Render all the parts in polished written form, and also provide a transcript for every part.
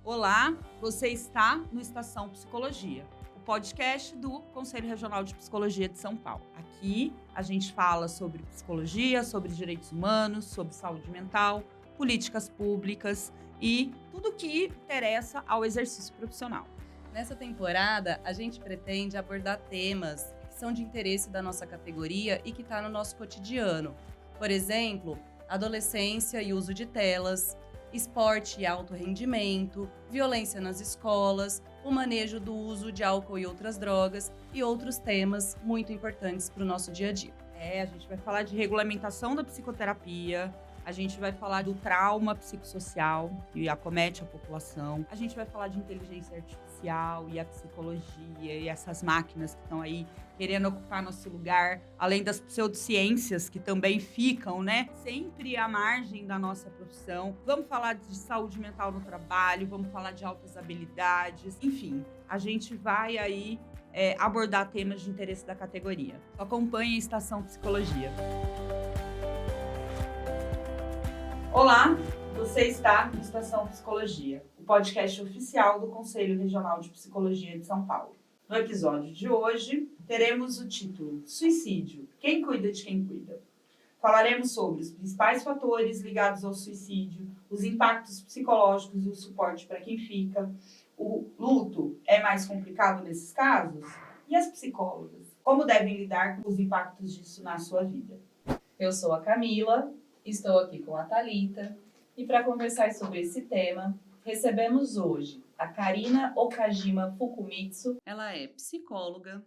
Olá, você está no Estação Psicologia, o podcast do Conselho Regional de Psicologia de São Paulo. Aqui a gente fala sobre psicologia, sobre direitos humanos, sobre saúde mental, políticas públicas e tudo que interessa ao exercício profissional. Nessa temporada, a gente pretende abordar temas que são de interesse da nossa categoria e que está no nosso cotidiano. Por exemplo, adolescência e uso de telas, esporte e alto rendimento, violência nas escolas, o manejo do uso de álcool e outras drogas e outros temas muito importantes para o nosso dia a dia. A gente vai falar de regulamentação da psicoterapia, a gente vai falar do trauma psicossocial que acomete a população, a gente vai falar de inteligência artificial e a psicologia e essas máquinas que estão aí querendo ocupar nosso lugar, além das pseudociências que também ficam, sempre à margem da nossa profissão. Vamos falar de saúde mental no trabalho, vamos falar de altas habilidades, enfim, a gente vai aí abordar temas de interesse da categoria. Acompanhe a Estação Psicologia. Olá, você está no Estação Psicologia, o podcast oficial do Conselho Regional de Psicologia de São Paulo. No episódio de hoje, teremos o título Suicídio, quem cuida de quem cuida? Falaremos sobre os principais fatores ligados ao suicídio, os impactos psicológicos e o suporte para quem fica. O luto é mais complicado nesses casos? E as psicólogas, como devem lidar com os impactos disso na sua vida? Eu sou a Camila, estou aqui com a Thalita e para conversar sobre esse tema, recebemos hoje a Karina Okajima Fukumitsu. Ela é psicóloga,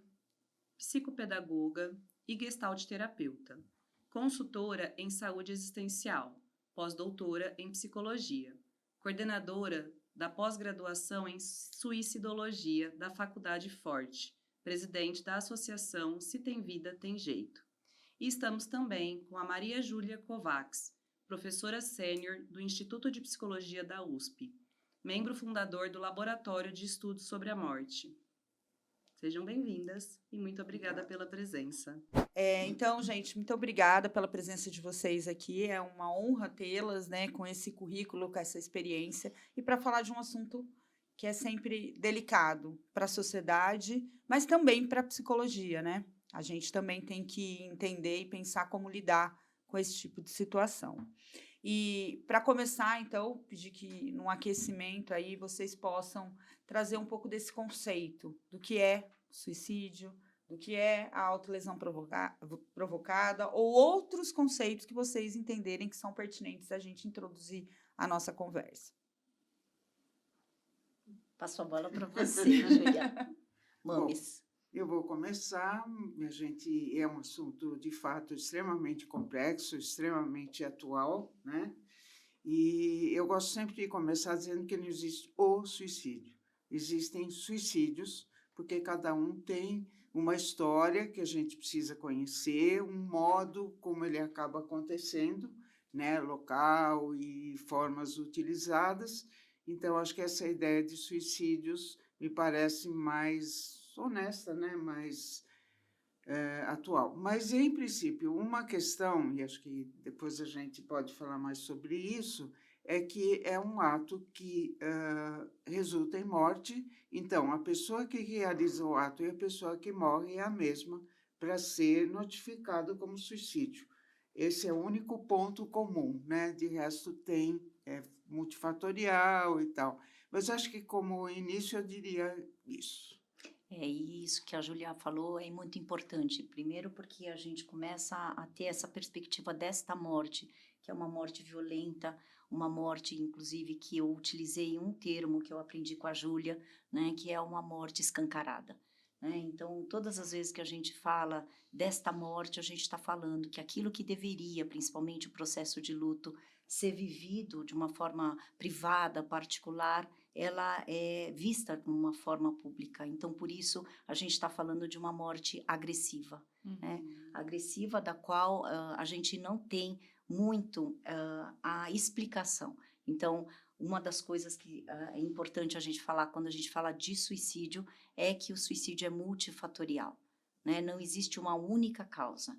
psicopedagoga e gestalt terapeuta, consultora em saúde existencial, pós-doutora em psicologia, coordenadora da pós-graduação em suicidologia da Faculdade Forte, presidente da associação Se Tem Vida, Tem Jeito. E estamos também com a Maria Júlia Kovacs, professora sênior do Instituto de Psicologia da USP, membro fundador do Laboratório de Estudos sobre a Morte. Sejam bem-vindas e muito obrigada pela presença. Então, gente, muito obrigada pela presença de vocês aqui. É uma honra tê-las, com esse currículo, com essa experiência, e para falar de um assunto que é sempre delicado para a sociedade, mas também para a psicologia, A gente também tem que entender e pensar como lidar com esse tipo de situação. E, para começar, então, pedir que, num aquecimento, aí vocês possam trazer um pouco desse conceito do que é suicídio, do que é a autolesão provocada, ou outros conceitos que vocês entenderem que são pertinentes a gente introduzir a nossa conversa. Passo a bola para você, Julia. Mames. Eu vou começar. A gente é um assunto, de fato, extremamente complexo, extremamente atual, E eu gosto sempre de começar dizendo que não existe o suicídio. Existem suicídios, porque cada um tem uma história que a gente precisa conhecer, um modo como ele acaba acontecendo, local e formas utilizadas. Então, acho que essa ideia de suicídios me parece mais honesta, mais atual. Mas, em princípio, uma questão, e acho que depois a gente pode falar mais sobre isso, é que é um ato que resulta em morte. Então, a pessoa que realiza o ato e a pessoa que morre é a mesma para ser notificado como suicídio. Esse é o único ponto comum, De resto, tem multifatorial e tal. Mas acho que, como início, eu diria isso. E isso que a Julia falou é muito importante. Primeiro porque a gente começa a ter essa perspectiva desta morte, que é uma morte violenta, uma morte, inclusive, que eu utilizei um termo que eu aprendi com a Júlia, que é uma morte escancarada. Então, todas as vezes que a gente fala desta morte, a gente está falando que aquilo que deveria, principalmente o processo de luto, ser vivido de uma forma privada, particular, ela é vista de uma forma pública. Então, por isso, a gente está falando de uma morte agressiva, agressiva, da qual a gente não tem muito a explicação. Então, uma das coisas que é importante a gente falar quando a gente fala de suicídio é que o suicídio é multifatorial, Não existe uma única causa.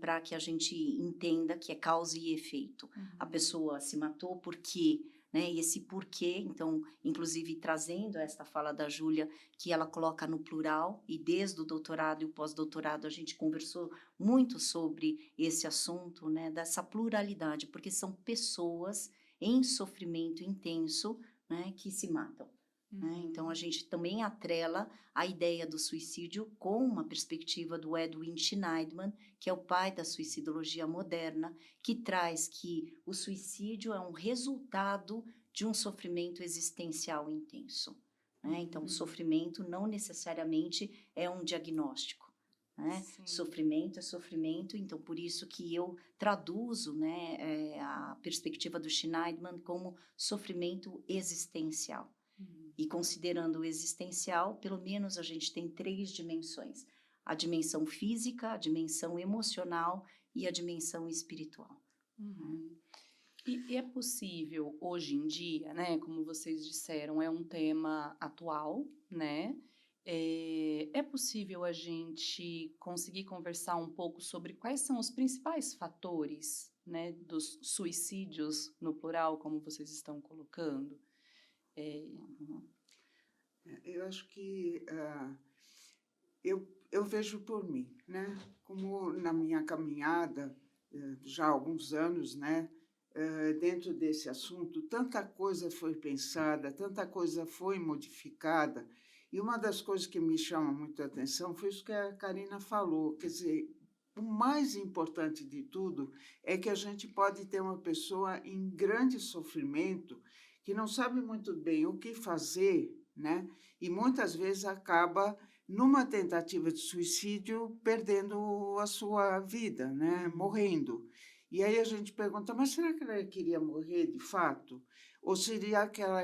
Para que a gente entenda que é causa e efeito. A pessoa se matou porque né? E esse porquê, então, inclusive trazendo esta fala da Júlia, que ela coloca no plural, e desde o doutorado e o pós-doutorado a gente conversou muito sobre esse assunto, né? Dessa pluralidade, porque são pessoas em sofrimento intenso, né? Que se matam. Né? Então, a gente também atrela a ideia do suicídio com uma perspectiva do Edwin Shneidman, que é o pai da suicidologia moderna, que traz que o suicídio é um resultado de um sofrimento existencial intenso. Né? Então, o sofrimento não necessariamente é um diagnóstico. Né? Sofrimento é sofrimento, então por isso que eu traduzo, né, a perspectiva do Shneidman como sofrimento existencial. E considerando o existencial, pelo menos a gente tem 3 dimensões: a dimensão física, a dimensão emocional e a dimensão espiritual. E é possível, hoje em dia, né, como vocês disseram, é um tema atual, né? É possível a gente conseguir conversar um pouco sobre quais são os principais fatores, né, dos suicídios, no plural, como vocês estão colocando? Eu acho que eu vejo por mim, né? Como na minha caminhada, já há alguns anos, né? Dentro desse assunto, tanta coisa foi pensada, tanta coisa foi modificada, e uma das coisas que me chama muito a atenção foi isso que a Karina falou, quer dizer, o mais importante de tudo é que a gente pode ter uma pessoa em grande sofrimento que não sabe muito bem o que fazer, né? E muitas vezes acaba, numa tentativa de suicídio, perdendo a sua vida, né? Morrendo. E aí a gente pergunta, mas será que ela queria morrer de fato? Ou seria que ela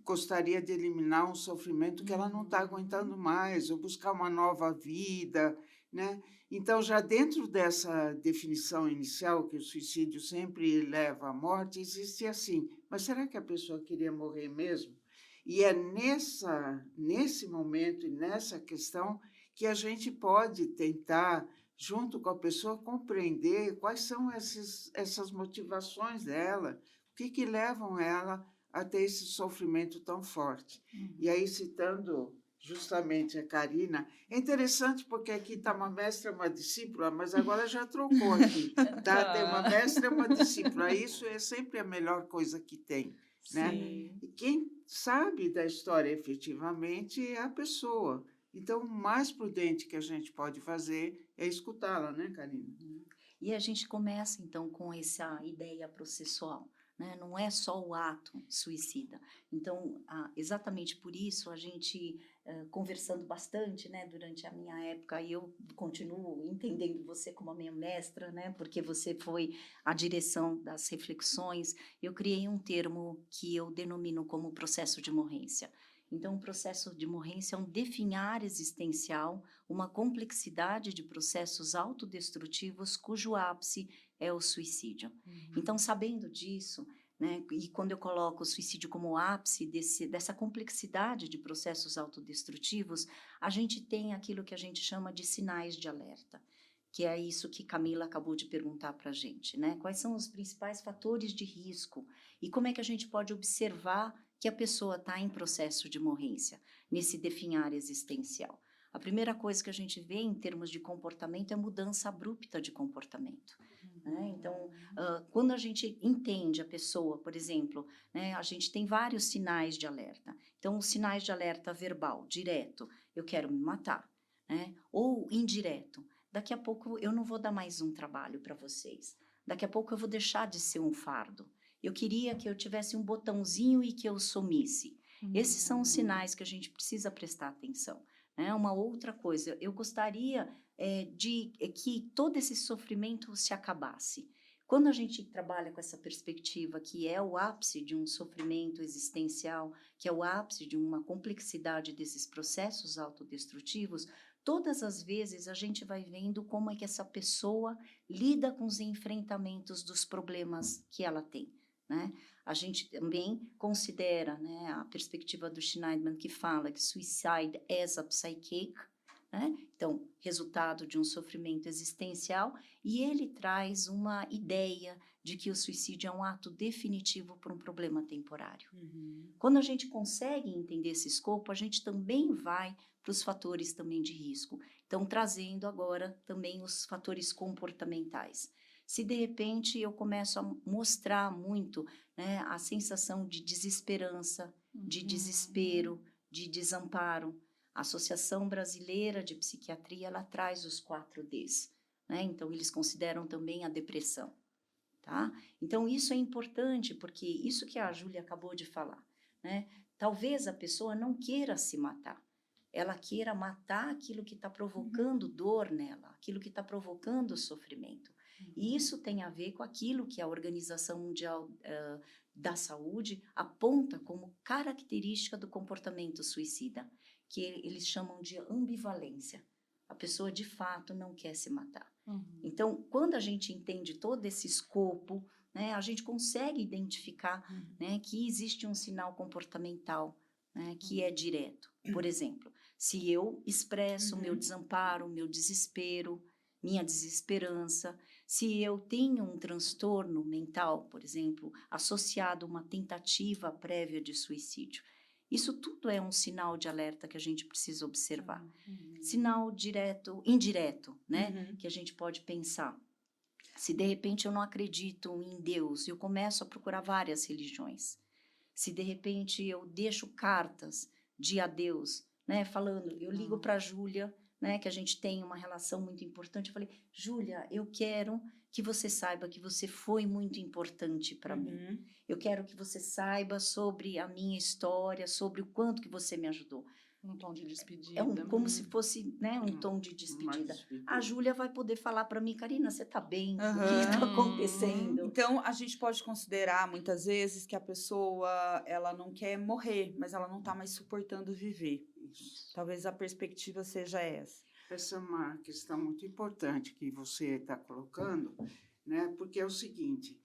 gostaria de eliminar um sofrimento que ela não está aguentando mais, ou buscar uma nova vida, né? Então, já dentro dessa definição inicial, que o suicídio sempre leva à morte, existe assim, mas será que a pessoa queria morrer mesmo? E é nesse momento e nessa questão que a gente pode tentar, junto com a pessoa, compreender quais são essas motivações dela, o que levam ela a ter esse sofrimento tão forte. E aí, citando justamente a Karina, é interessante porque aqui está uma mestra e uma discípula, mas agora já trocou aqui, tá? Tem uma mestra e uma discípula, isso é sempre a melhor coisa que tem, né? E quem sabe da história efetivamente é a pessoa. Então, o mais prudente que a gente pode fazer é escutá-la, né, Karina? E a gente começa, então, com essa ideia processual, né? Não é só o ato suicida. Então, exatamente por isso, a gente, conversando bastante, né, durante a minha época, e eu continuo entendendo você como a minha mestra, né, porque você foi a direção das reflexões, eu criei um termo que eu denomino como processo de morrência. Então, o processo de morrência é um definhar existencial, uma complexidade de processos autodestrutivos cujo ápice é o suicídio. Então, sabendo disso, né, e quando eu coloco o suicídio como ápice dessa complexidade de processos autodestrutivos, a gente tem aquilo que a gente chama de sinais de alerta, que é isso que Camila acabou de perguntar para a gente, né? Quais são os principais fatores de risco e como é que a gente pode observar que a pessoa está em processo de morrência, nesse definhar existencial? A primeira coisa que a gente vê em termos de comportamento é mudança abrupta de comportamento. Né? Então, quando a gente entende a pessoa, por exemplo, né, a gente tem vários sinais de alerta. Então, os sinais de alerta verbal, direto, eu quero me matar, né? Ou indireto, daqui a pouco eu não vou dar mais um trabalho para vocês, daqui a pouco eu vou deixar de ser um fardo. Eu queria que eu tivesse um botãozinho e que eu sumisse. Esses são os sinais que a gente precisa prestar atenção. Né? Uma outra coisa, eu gostaria de que todo esse sofrimento se acabasse. Quando a gente trabalha com essa perspectiva que é o ápice de um sofrimento existencial, que é o ápice de uma complexidade desses processos autodestrutivos, todas as vezes a gente vai vendo como é que essa pessoa lida com os enfrentamentos dos problemas que ela tem. Né? A gente também considera, né, a perspectiva do Shneidman que fala que suicide as a psychic, né? Então, resultado de um sofrimento existencial, e ele traz uma ideia de que o suicídio é um ato definitivo para um problema temporário. Quando a gente consegue entender esse escopo, a gente também vai para os fatores também de risco. Então, trazendo agora também os fatores comportamentais. Se de repente eu começo a mostrar muito, né, a sensação de desesperança, de desespero, de desamparo, a Associação Brasileira de Psiquiatria, ela traz os 4Ds, né? Então, eles consideram também a depressão, tá? Então, isso é importante, porque isso que a Júlia acabou de falar, né? Talvez a pessoa não queira se matar, ela queira matar aquilo que está provocando dor nela, aquilo que está provocando sofrimento. E isso tem a ver com aquilo que a Organização Mundial da Saúde aponta como característica do comportamento suicida, que eles chamam de ambivalência. A pessoa, de fato, não quer se matar. Então, quando a gente entende todo esse escopo, né, a gente consegue identificar, né, que existe um sinal comportamental, né, que é direto. Por exemplo, se eu expresso meu desamparo, meu desespero, minha desesperança, se eu tenho um transtorno mental, por exemplo, associado a uma tentativa prévia de suicídio, isso tudo é um sinal de alerta que a gente precisa observar. Sinal direto, indireto, né? Que a gente pode pensar. Se de repente eu não acredito em Deus, eu começo a procurar várias religiões. Se de repente eu deixo cartas de adeus, né? Falando, eu ligo para a Júlia, né, que a gente tem uma relação muito importante. Eu falei, Júlia, eu quero que você saiba que você foi muito importante para mim. Eu quero que você saiba sobre a minha história, sobre o quanto que você me ajudou. Um tom de despedida. É como se fosse, né, um tom de despedida. A Júlia vai poder falar para mim, Karina, você está bem? O que está acontecendo? Então, a gente pode considerar, muitas vezes, que a pessoa, ela não quer morrer, mas ela não está mais suportando viver. Isso. Talvez a perspectiva seja essa. Essa é uma questão muito importante que você está colocando, né? Porque é o seguinte,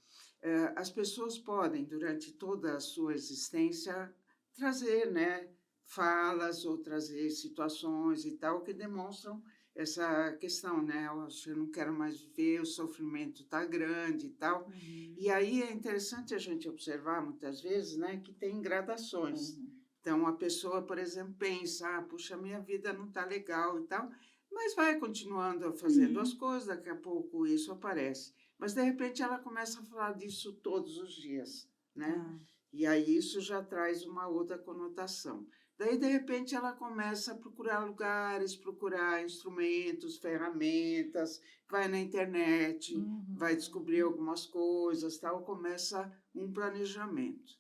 as pessoas podem, durante toda a sua existência, trazer, né, falas ou trazer situações e tal que demonstram essa questão, né? Eu não quero mais viver, o sofrimento está grande e tal. E aí é interessante a gente observar, muitas vezes, né, que tem gradações. Então, a pessoa, por exemplo, pensa, puxa, minha vida não está legal e tal, mas vai continuando fazendo as coisas, daqui a pouco isso aparece. Mas, de repente, ela começa a falar disso todos os dias, né? E aí isso já traz uma outra conotação. Daí, de repente, ela começa a procurar lugares, procurar instrumentos, ferramentas, vai na internet, vai descobrir algumas coisas, tal, começa um planejamento.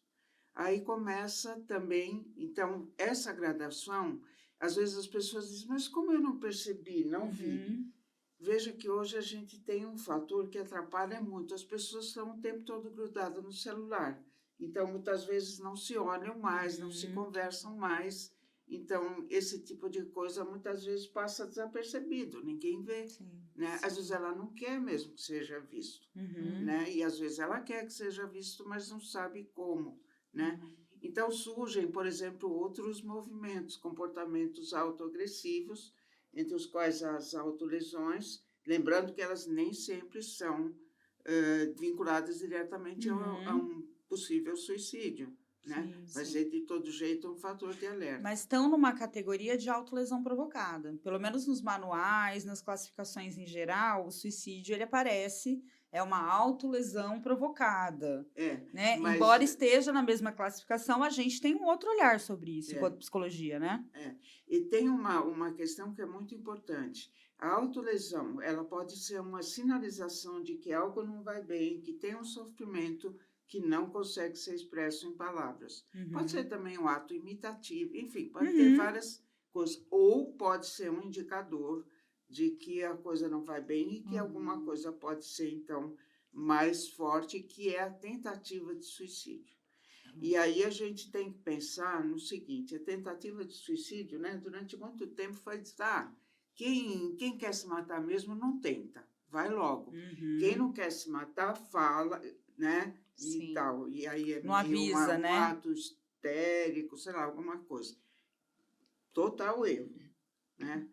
Aí começa também, então, essa gradação, às vezes as pessoas dizem, mas como eu não percebi, não vi? Veja que hoje a gente tem um fator que atrapalha muito, as pessoas estão o tempo todo grudadas no celular, então muitas vezes não se olham mais, não se conversam mais, então esse tipo de coisa muitas vezes passa desapercebido, ninguém vê, né? Às vezes ela não quer mesmo que seja visto, né? E às vezes ela quer que seja visto, mas não sabe como, né? Então surgem, por exemplo, outros movimentos, comportamentos autoagressivos, entre os quais as autolesões, lembrando que elas nem sempre são vinculadas diretamente a um possível suicídio, né? Vai ser de todo jeito um fator de alerta. Mas estão numa categoria de autolesão provocada. Pelo menos nos manuais, nas classificações em geral, o suicídio ele aparece, é uma autolesão provocada. Né? Mas, embora esteja na mesma classificação, a gente tem um outro olhar sobre isso, enquanto psicologia, né? E tem uma questão que é muito importante. A autolesão, ela pode ser uma sinalização de que algo não vai bem, que tem um sofrimento que não consegue ser expresso em palavras. Pode ser também um ato imitativo, enfim, pode ter várias coisas. Ou pode ser um indicador de que a coisa não vai bem e que alguma coisa pode ser, então, mais forte, que é a tentativa de suicídio. E aí a gente tem que pensar no seguinte, a tentativa de suicídio, né, durante muito tempo foi dizer, quem quer se matar mesmo não tenta, vai logo. Quem não quer se matar, fala, né, e tal. E aí é não avisa, né? Um ato histérico, sei lá, alguma coisa. Total erro, né?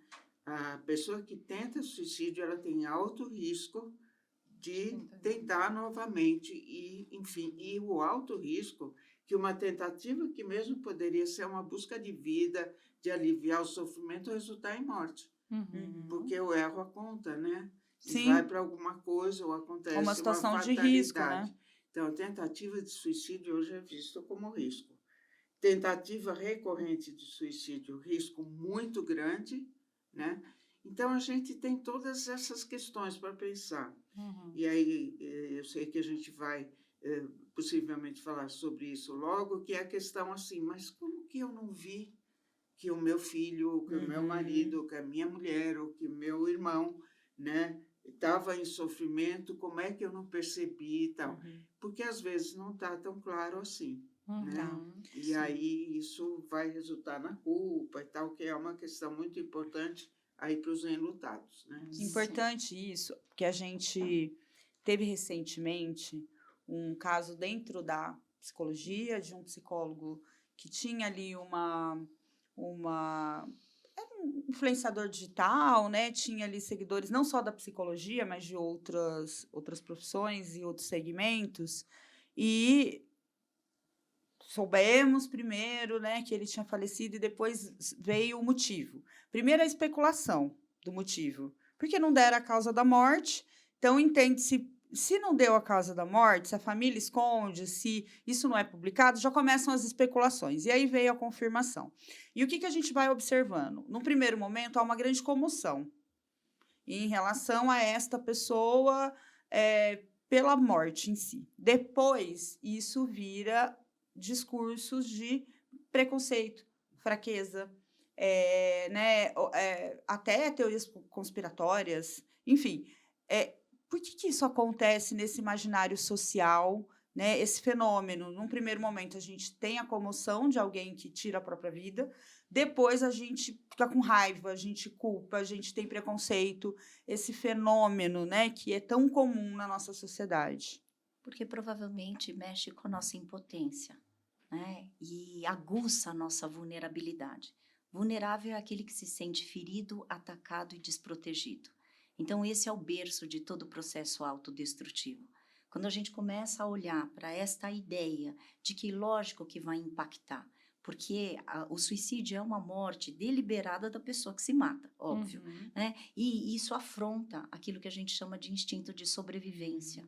a pessoa que tenta suicídio, ela tem alto risco de tentar novamente enfim, e o alto risco que uma tentativa que mesmo poderia ser uma busca de vida, de aliviar o sofrimento, resultar em morte. Porque o erro aponta, né? E Sim. vai para alguma coisa ou acontece Uma situação de risco, né? Então, a tentativa de suicídio hoje é vista como risco. Tentativa recorrente de suicídio, risco muito grande, né? Então, a gente tem todas essas questões para pensar. E aí, eu sei que a gente vai possivelmente falar sobre isso logo, que é a questão assim, mas como que eu não vi que o meu filho, que o meu marido, que a minha mulher, ou que o meu irmão, né, estava em sofrimento, como é que eu não percebi e tal? Porque às vezes não está tão claro assim, né? E aí isso vai resultar na culpa e tal, que é uma questão muito importante aí para os enlutados, né? Importante isso, porque a gente teve recentemente um caso dentro da psicologia de um psicólogo que tinha ali era um influenciador digital, né? Tinha ali seguidores não só da psicologia, mas de outras profissões e outros segmentos. E soubemos primeiro, né, que ele tinha falecido e depois veio o motivo. Primeiro a especulação do motivo, porque não deram a causa da morte, então entende-se, se não deu a causa da morte, se a família esconde, se isso não é publicado, já começam as especulações, e aí veio a confirmação. E o que a gente vai observando? No primeiro momento, há uma grande comoção em relação a esta pessoa pela morte em si. Depois, isso vira discursos de preconceito, fraqueza, até teorias conspiratórias, enfim. Por que isso acontece nesse imaginário social, né? Esse fenômeno, num primeiro momento, a gente tem a comoção de alguém que tira a própria vida, depois a gente fica com raiva, a gente culpa, a gente tem preconceito, esse fenômeno, né, que é tão comum na nossa sociedade. Porque provavelmente mexe com a nossa impotência, né? E aguça a nossa vulnerabilidade. Vulnerável é aquele que se sente ferido, atacado e desprotegido. Então, esse é o berço de todo o processo autodestrutivo. Quando a gente começa a olhar para esta ideia de que, lógico que vai impactar, porque o suicídio é uma morte deliberada da pessoa que se mata, óbvio, né? E isso afronta aquilo que a gente chama de instinto de sobrevivência.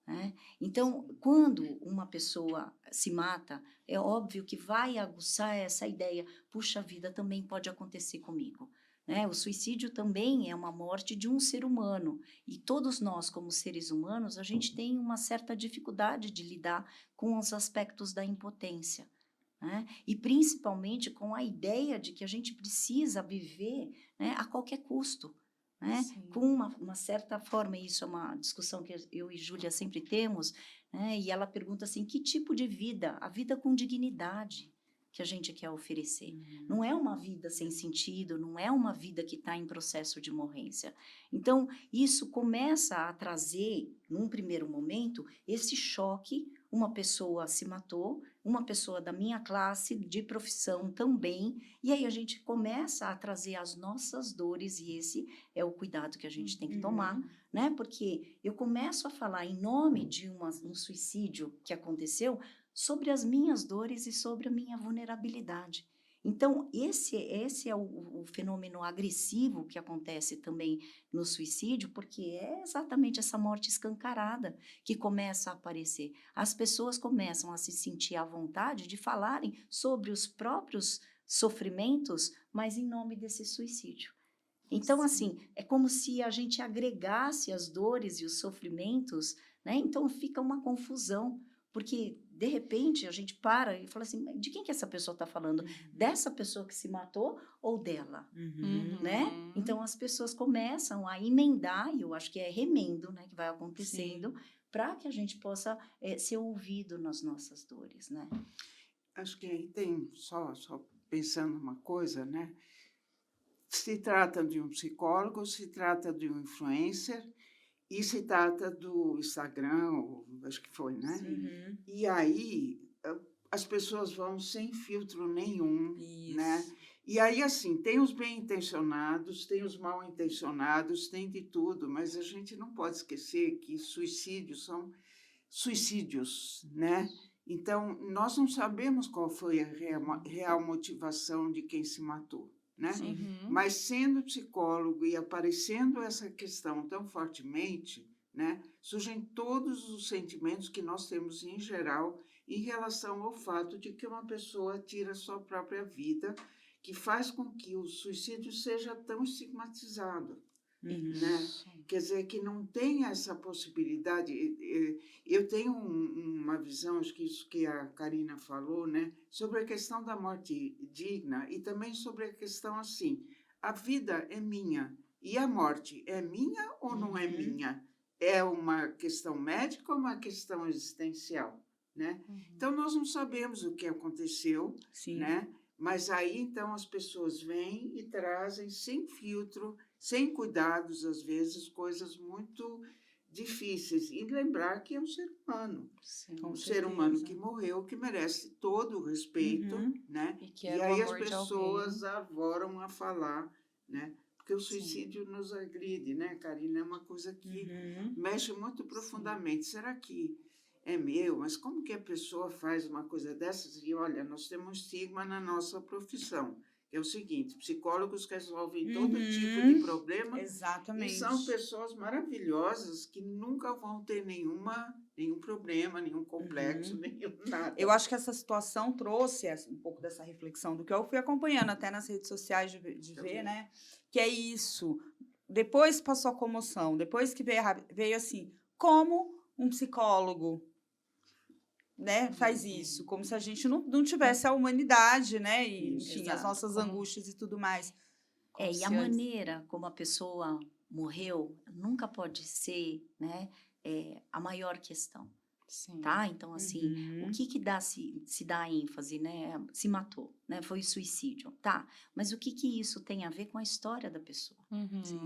Né? Então, quando uma pessoa se mata, é óbvio que vai aguçar essa ideia, puxa vida, também pode acontecer comigo. Né? O suicídio também é uma morte de um ser humano, e todos nós, como seres humanos, a gente tem uma certa dificuldade de lidar com os aspectos da impotência. Né? E principalmente com a ideia de que a gente precisa viver, né, a qualquer custo. Né? Com uma certa forma, isso é uma discussão que eu e Júlia sempre temos, né? E ela pergunta assim, que tipo de vida? A vida com dignidade que a gente quer oferecer. Não é uma vida sem sentido, não é uma vida que está em processo de morrência. Então, isso começa a trazer, num primeiro momento, esse choque. Uma pessoa se matou, uma pessoa da minha classe, de profissão também, e aí a gente começa a trazer as nossas dores, e esse é o cuidado que a gente tem que tomar, né? Porque eu começo a falar em nome de um suicídio que aconteceu, sobre as minhas dores e sobre a minha vulnerabilidade. Então, esse é o fenômeno agressivo que acontece também no suicídio, porque é exatamente essa morte escancarada que começa a aparecer. As pessoas começam a se sentir à vontade de falarem sobre os próprios sofrimentos, mas em nome desse suicídio. Então, assim, é como se a gente agregasse as dores e os sofrimentos, né? Então, fica uma confusão, porque, de repente, a gente para e fala assim, de quem que essa pessoa está falando? Dessa pessoa que se matou ou dela? Né? Então, as pessoas começam a emendar, e eu acho que é remendo, né, que vai acontecendo, para que a gente possa ser ouvido nas nossas dores, né? Acho que aí tem, só pensando uma coisa, né? Se trata de um psicólogo, se trata de um influencer, e se trata do Instagram, acho que foi, né? E aí as pessoas vão sem filtro nenhum, né? E aí, assim, tem os bem-intencionados, tem os mal-intencionados, tem de tudo, mas a gente não pode esquecer que suicídios são suicídios, né? Então, nós não sabemos qual foi a real motivação de quem se matou, né? Sim. Mas sendo psicólogo e aparecendo essa questão tão fortemente, né, surgem todos os sentimentos que nós temos em geral em relação ao fato de que uma pessoa tira sua própria vida, que faz com que o suicídio seja tão estigmatizado, né? Quer dizer, que não tem essa possibilidade. Eu tenho uma visão, acho que isso que a Karina falou, né, sobre a questão da morte digna e também sobre a questão assim, a vida é minha e a morte é minha ou não é minha? É uma questão médica ou uma questão existencial, né? Então, nós não sabemos o que aconteceu, Sim. né? Mas aí, então, as pessoas vêm e trazem sem filtro, sem cuidados, às vezes, coisas muito difíceis. E lembrar que é um ser humano, Com um ser humano certeza. que morreu, que merece todo o respeito, né? E que E era o aí as amor de pessoas alguém. arvoram a falar, né? Porque o suicídio nos agride, né, Karina? É uma coisa que mexe muito profundamente. Será que é meu? Mas como que a pessoa faz uma coisa dessas? E olha, nós temos um estigma na nossa profissão, que é o seguinte: psicólogos resolvem todo tipo de problema e são Exatamente. pessoas maravilhosas que nunca vão ter nenhum problema, nenhum complexo, nenhum nada. Eu acho que essa situação trouxe um pouco dessa reflexão do que eu fui acompanhando até nas redes sociais de ver, né? Que é isso. Depois passou a comoção, depois que veio assim, como um psicólogo, né, faz isso? Como se a gente não tivesse a humanidade, né? E, Isso. enfim, as Exato. nossas angústias e tudo mais. Como E se a antes- maneira como a pessoa morreu nunca pode ser, né, a maior questão, Sim. tá? Então, assim, o que dá se dá ênfase, né? Se matou, né? Foi suicídio, tá? Mas o que isso tem a ver com a história da pessoa,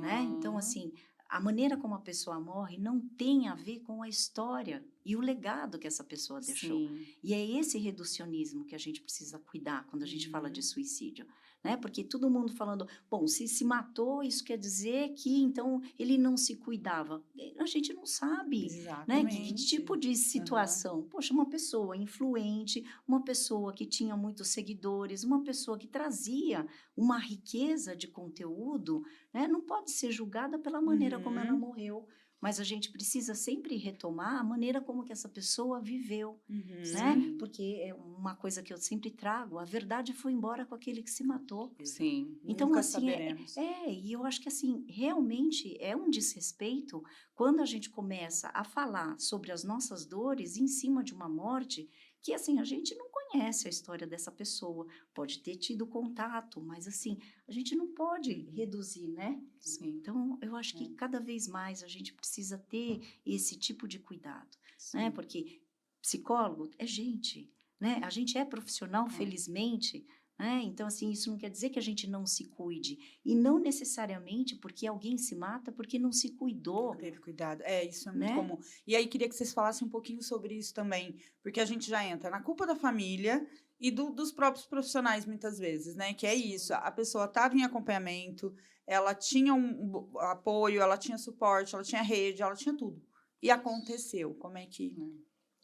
né? Então, assim, a maneira como a pessoa morre não tem a ver com a história e o legado que essa pessoa deixou. Sim. E é esse reducionismo que a gente precisa cuidar quando a gente fala de suicídio, né? Porque todo mundo falando, bom, se matou, isso quer dizer que então ele não se cuidava. A gente não sabe, né? Que Exatamente. tipo de situação? Poxa, uma pessoa influente, uma pessoa que tinha muitos seguidores, uma pessoa que trazia uma riqueza de conteúdo, né? Não pode ser julgada pela maneira como ela morreu. Mas a gente precisa sempre retomar a maneira como que essa pessoa viveu, né? Sim. Porque é uma coisa que eu sempre trago, a verdade foi embora com aquele que se matou. Sim. Então, Nunca assim, saberemos. e eu acho que, assim, realmente é um desrespeito quando a gente começa a falar sobre as nossas dores em cima de uma morte que, assim, a gente não conhece a história dessa pessoa, pode ter tido contato, mas, assim, a gente não pode reduzir, né? Sim. Então, eu acho que cada vez mais a gente precisa ter esse tipo de cuidado, né? Porque psicólogo é gente, né? A gente é profissional, felizmente, né? Então, assim, isso não quer dizer que a gente não se cuide. E não necessariamente porque alguém se mata porque não se cuidou. Não teve cuidado. Isso é muito Né? comum. E aí, queria que vocês falassem um pouquinho sobre isso também, porque a gente já entra na culpa da família e dos próprios profissionais, muitas vezes, né? Que é isso, a pessoa estava em acompanhamento, ela tinha um apoio, ela tinha suporte, ela tinha rede, ela tinha tudo. E aconteceu. Como é que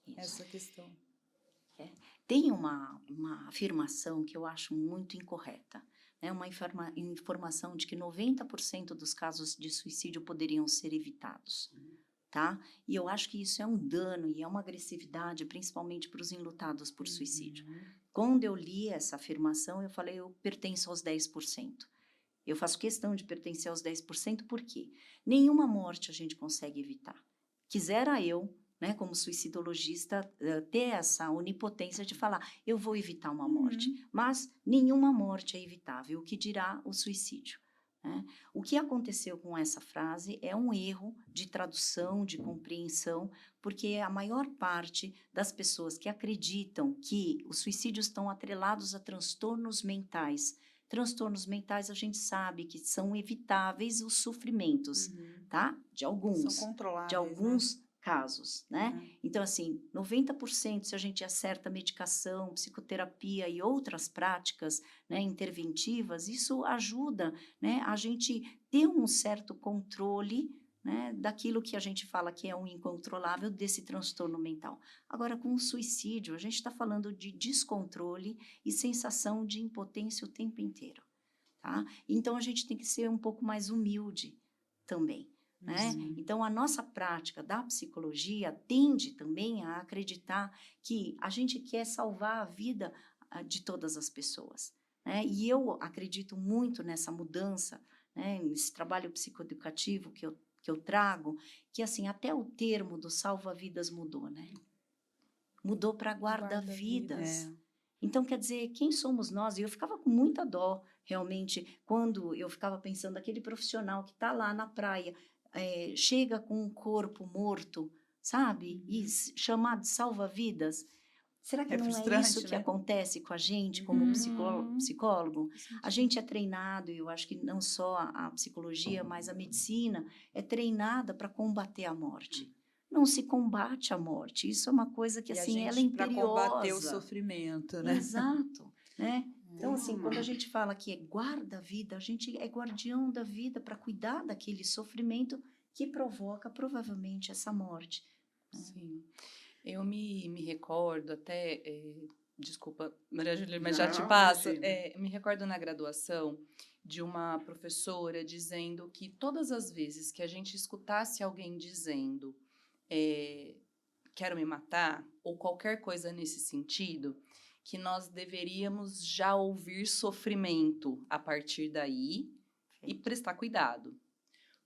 Isso. essa questão? Tem uma afirmação que eu acho muito incorreta, né? Uma informação de que 90% dos casos de suicídio poderiam ser evitados, tá? E eu acho que isso é um dano e é uma agressividade, principalmente para os enlutados por suicídio. Quando eu li essa afirmação, eu falei, eu pertenço aos 10%. Eu faço questão de pertencer aos 10%, porque nenhuma morte a gente consegue evitar. Quisera eu, né, como suicidologista, ter essa onipotência de falar, eu vou evitar uma morte, mas nenhuma morte é evitável, o que dirá o suicídio, né? O que aconteceu com essa frase é um erro de tradução, de compreensão, porque a maior parte das pessoas que acreditam que os suicídios estão atrelados a transtornos mentais a gente sabe que são evitáveis os sofrimentos, tá? De alguns. São controláveis, De alguns, casos, né? Então, assim, 90% se a gente acerta medicação, psicoterapia e outras práticas, né, interventivas, isso ajuda, né, a gente ter um certo controle, né, daquilo que a gente fala que é um incontrolável desse transtorno mental. Agora, com o suicídio, a gente está falando de descontrole e sensação de impotência o tempo inteiro, tá? Então, a gente tem que ser um pouco mais humilde também. Né? Então, a nossa prática da psicologia tende também a acreditar que a gente quer salvar a vida de todas as pessoas. Né? E eu acredito muito nessa mudança, né? Nesse trabalho psicoeducativo que eu trago, que assim, até o termo do salva-vidas mudou, né? Mudou para guarda-vidas. Então, quer dizer, quem somos nós? E eu ficava com muita dó, realmente, quando eu ficava pensando, aquele profissional que está lá na praia, chega com um corpo morto, sabe? E chamado de salva-vidas. Será que não é isso que acontece com a gente como psicólogo? A gente é treinado, eu acho que não só a psicologia, mas a medicina é treinada para combater a morte. Não se combate a morte, isso é uma coisa que, assim, ela é imperiosa. Para combater o sofrimento, né? Exato, né? Então, assim, quando a gente fala que é guarda-vida, a gente é guardião da vida para cuidar daquele sofrimento que provoca, provavelmente, essa morte. Sim. Eu me recordo até, desculpa, Maria Júlia, mas já te passo. Me recordo na graduação de uma professora dizendo que todas as vezes que a gente escutasse alguém dizendo quero me matar, ou qualquer coisa nesse sentido, que nós deveríamos já ouvir sofrimento a partir daí e prestar cuidado.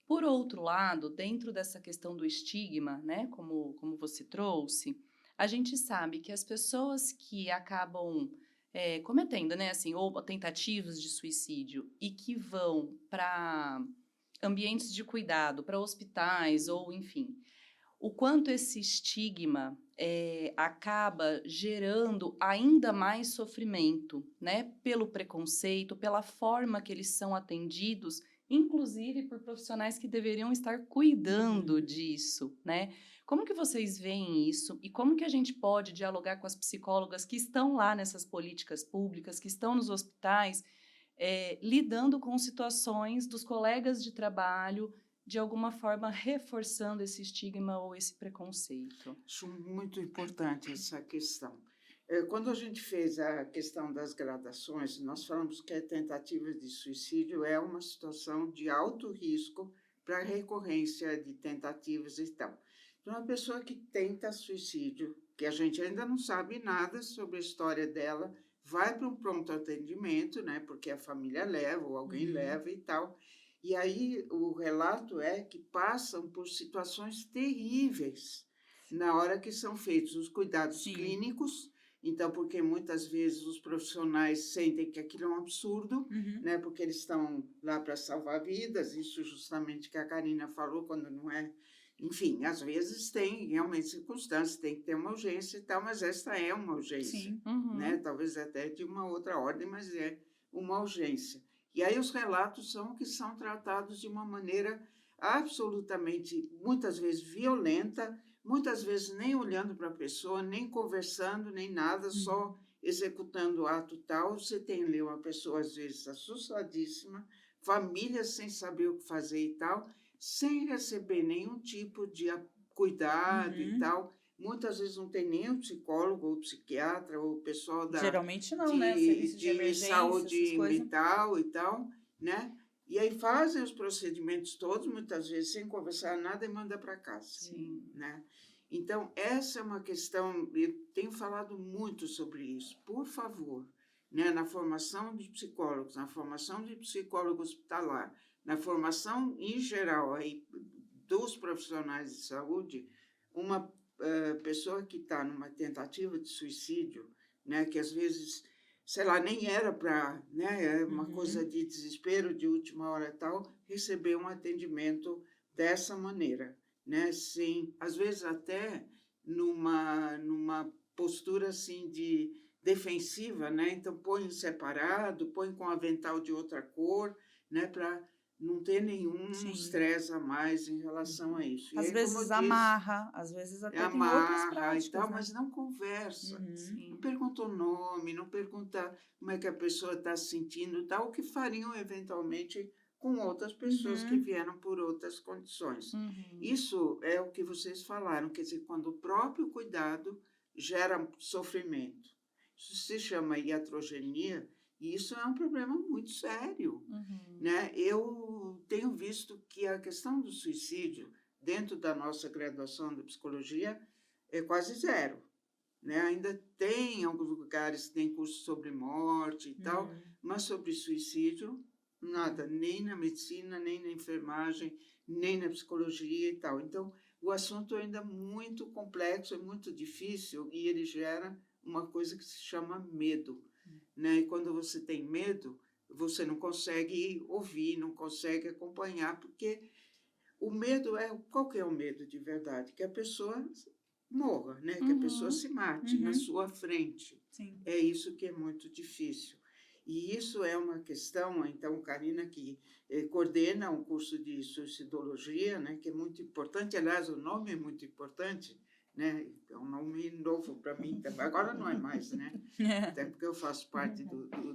Por outro lado, dentro dessa questão do estigma, né, como você trouxe, a gente sabe que as pessoas que acabam cometendo, né, assim, ou tentativas de suicídio e que vão para ambientes de cuidado, para hospitais ou, enfim, o quanto esse estigma acaba gerando ainda mais sofrimento, né, pelo preconceito, pela forma que eles são atendidos, inclusive por profissionais que deveriam estar cuidando disso, né? Como que vocês veem isso e como que a gente pode dialogar com as psicólogas que estão lá nessas políticas públicas, que estão nos hospitais, lidando com situações dos colegas de trabalho, de alguma forma reforçando esse estigma ou esse preconceito? Acho muito importante essa questão. Quando a gente fez a questão das gradações, nós falamos que a tentativa de suicídio é uma situação de alto risco para recorrência de tentativas e tal. Então, uma pessoa que tenta suicídio, que a gente ainda não sabe nada sobre a história dela, vai para um pronto atendimento, né, porque a família leva ou alguém leva e tal. E aí o relato é que passam por situações terríveis na hora que são feitos os cuidados clínicos. Então, porque muitas vezes os profissionais sentem que aquilo é um absurdo, né? Porque eles estão lá para salvar vidas, isso justamente que a Karina falou, quando não é... Enfim, às vezes tem realmente circunstâncias, tem que ter uma urgência e tal, mas esta é uma urgência, né? Talvez até de uma outra ordem, mas é uma urgência. E aí os relatos são que são tratados de uma maneira absolutamente, muitas vezes, violenta, muitas vezes nem olhando para a pessoa, nem conversando, nem nada, só executando o ato tal. Você tem ali uma pessoa, às vezes, assustadíssima, família sem saber o que fazer e tal, sem receber nenhum tipo de cuidado e tal. Muitas vezes não tem nem o psicólogo, ou o psiquiatra, ou o pessoal Geralmente não, né? Serviço de emergência, saúde mental e tal, né? E aí fazem os procedimentos todos, muitas vezes sem conversar nada, e manda para casa, né? Então, essa é uma questão, eu tenho falado muito sobre isso. Por favor, né, na formação de psicólogos, na formação de psicólogo hospitalar, na formação em geral aí, dos profissionais de saúde, uma pessoa que está numa tentativa de suicídio, né, que às vezes, sei lá, nem era para, né, uma coisa de desespero de última hora e tal, receber um atendimento dessa maneira, né, sim, às vezes até numa postura assim de defensiva, né, então põe separado, põe com avental de outra cor, né, para não ter nenhum Sim. estresse a mais em relação a isso. E Às aí, vezes como eu disse, amarra, às vezes até tem outras amarra e práticas, tal, né? mas não conversa. Uhum. Sim. Não pergunta o nome, não pergunta como é que a pessoa está se sentindo e tal, o que fariam eventualmente com outras pessoas que Uhum. vieram por outras condições. Uhum. Isso é o que vocês falaram, quer dizer, quando o próprio cuidado gera sofrimento. Isso se chama iatrogenia e isso é um problema muito sério, Uhum. né? Eu tenho visto que a questão do suicídio dentro da nossa graduação de psicologia é quase zero, né? Ainda tem alguns lugares que tem curso sobre morte e tal, Uhum. mas sobre suicídio, nada, nem na medicina, nem na enfermagem, nem na psicologia e tal. Então, o assunto é ainda muito complexo, é muito difícil e ele gera uma coisa que se chama medo, né? E quando você tem medo, você não consegue ouvir, não consegue acompanhar, porque o medo é, qual que é o medo de verdade? Que a pessoa morra, né? Que a pessoa Uhum. se mate na Uhum. sua frente. Sim. É isso que é muito difícil. E isso é uma questão, então, Karina, que coordena um curso de suicidologia, né? Que é muito importante, aliás, o nome é muito importante, né? É um nome novo para mim também, agora não é mais, né? Até porque eu faço parte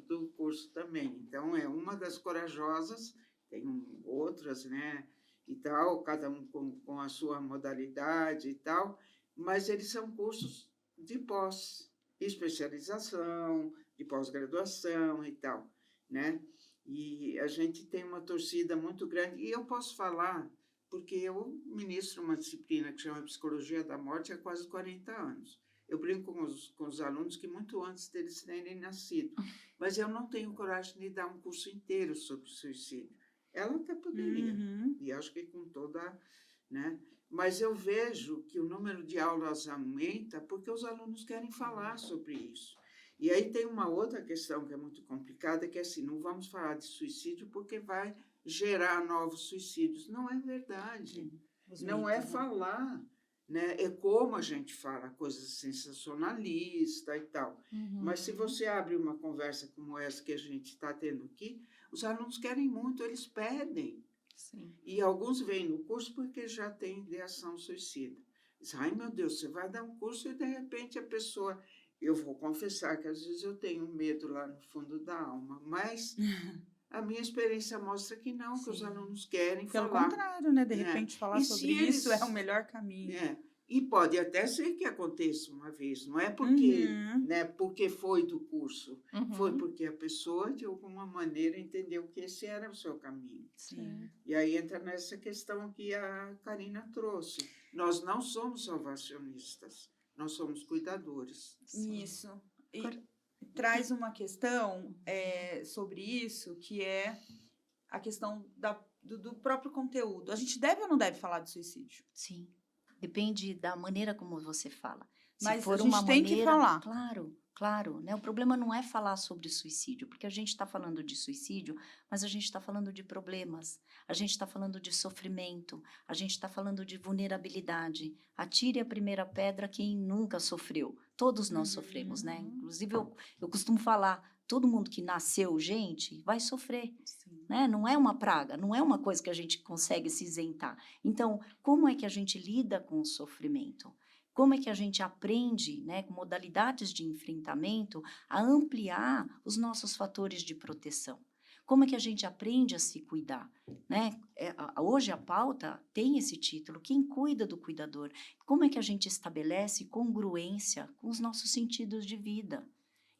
do curso também. Então, é uma das corajosas, tem outras, né? E tal, cada um com a sua modalidade e tal, mas eles são cursos de pós-especialização, de pós-graduação e tal, né? E a gente tem uma torcida muito grande, e eu posso falar, porque eu ministro uma disciplina que chama Psicologia da Morte há quase 40 anos. Eu brinco com os alunos que muito antes deles terem nascido, mas eu não tenho coragem de dar um curso inteiro sobre suicídio. Ela até poderia, Uhum. e acho que com toda, né? Mas eu vejo que o número de aulas aumenta porque os alunos querem falar sobre isso. E aí tem uma outra questão que é muito complicada, que é assim, não vamos falar de suicídio porque vai gerar novos suicídios. Não é verdade. Os Não é mitos, né? falar, né? É como a gente fala, coisas sensacionalistas e tal. Uhum. Mas se você abre uma conversa como essa que a gente está tendo aqui, os alunos querem muito, eles pedem. Sim. E alguns vêm no curso porque já têm ideação suicida. Diz, ai meu Deus, você vai dar um curso e de repente a pessoa... Eu vou confessar que às vezes eu tenho medo lá no fundo da alma, mas a minha experiência mostra que não, que os Sim. alunos querem Pelo falar, contrário, né? De né? repente falar E sobre se isso é o eles... melhor caminho. E pode até ser que aconteça uma vez, não é porque, Uhum. né, porque foi do curso, foi Uhum. porque a pessoa, de alguma maneira, entendeu que esse era o seu caminho. Sim. E aí entra nessa questão que a Karina trouxe. Nós não somos salvacionistas, nós somos cuidadores. Sim. Isso. E Cor- traz uma questão sobre isso, que é a questão do próprio conteúdo. A gente deve ou não deve falar de suicídio? Sim. Depende da maneira como você fala. Se Mas for a gente uma tem que maneira, falar. claro, claro, né? O problema não é falar sobre suicídio, porque a gente está falando de suicídio, mas a gente está falando de problemas, a gente está falando de sofrimento, a gente está falando de vulnerabilidade. Atire a primeira pedra quem nunca sofreu. Todos nós sofremos, né? Inclusive, eu costumo falar, todo mundo que nasceu gente vai sofrer. Sim. Né? Não é uma praga, não é uma coisa que a gente consegue se isentar. Então, como é que a gente lida com o sofrimento? Como é que a gente aprende, né, com modalidades de enfrentamento, a ampliar os nossos fatores de proteção? Como é que a gente aprende a se cuidar? Né? Hoje a pauta tem esse título, quem cuida do cuidador? Como é que a gente estabelece congruência com os nossos sentidos de vida?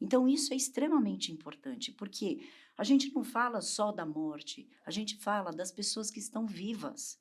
Então, isso é extremamente importante, porque a gente não fala só da morte, a gente fala das pessoas que estão vivas,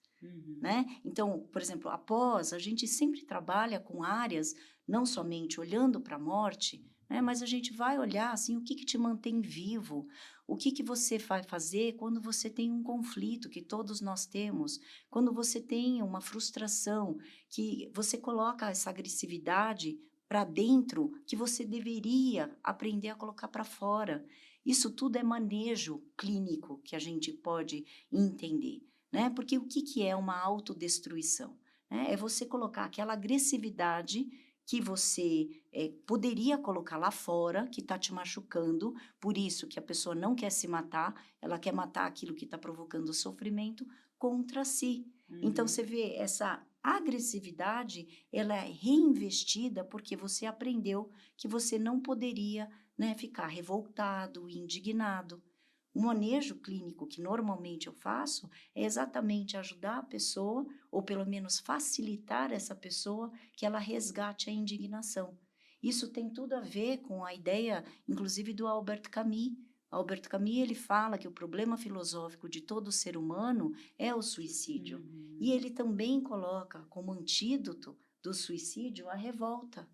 né? Então, por exemplo, após, a gente sempre trabalha com áreas, não somente olhando para a morte, né? Mas a gente vai olhar, assim, o que te mantém vivo, o que você vai fazer quando você tem um conflito, que todos nós temos, quando você tem uma frustração, que você coloca essa agressividade para dentro, que você deveria aprender a colocar para fora. Isso tudo é manejo clínico que a gente pode entender, né? Porque o que é uma autodestruição? Né? É você colocar aquela agressividade que você poderia colocar lá fora, que está te machucando, por isso que a pessoa não quer se matar, ela quer matar aquilo que está provocando sofrimento contra si. Então, você vê, essa agressividade, ela é reinvestida porque você aprendeu que você não poderia, né, ficar revoltado, indignado. O manejo clínico que normalmente eu faço é exatamente ajudar a pessoa, ou pelo menos facilitar essa pessoa, que ela resgate a indignação. Isso tem tudo a ver com a ideia, inclusive, do Albert Camus. Albert Camus, ele fala que o problema filosófico de todo ser humano é o suicídio. E ele também coloca como antídoto do suicídio a revolta.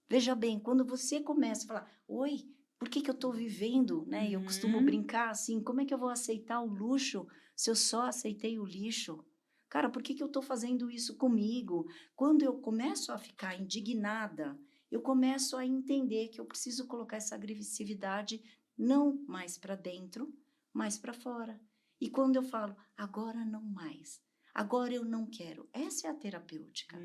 Veja bem, quando você começa a falar, oi, por que eu estou vivendo, né? Eu costumo brincar assim, como é que eu vou aceitar o luxo se eu só aceitei o lixo? Cara, por que eu estou fazendo isso comigo? Quando eu começo a ficar indignada, eu começo a entender que eu preciso colocar essa agressividade não mais para dentro, mas para fora. E quando eu falo, agora não mais, agora eu não quero, essa é a terapêutica.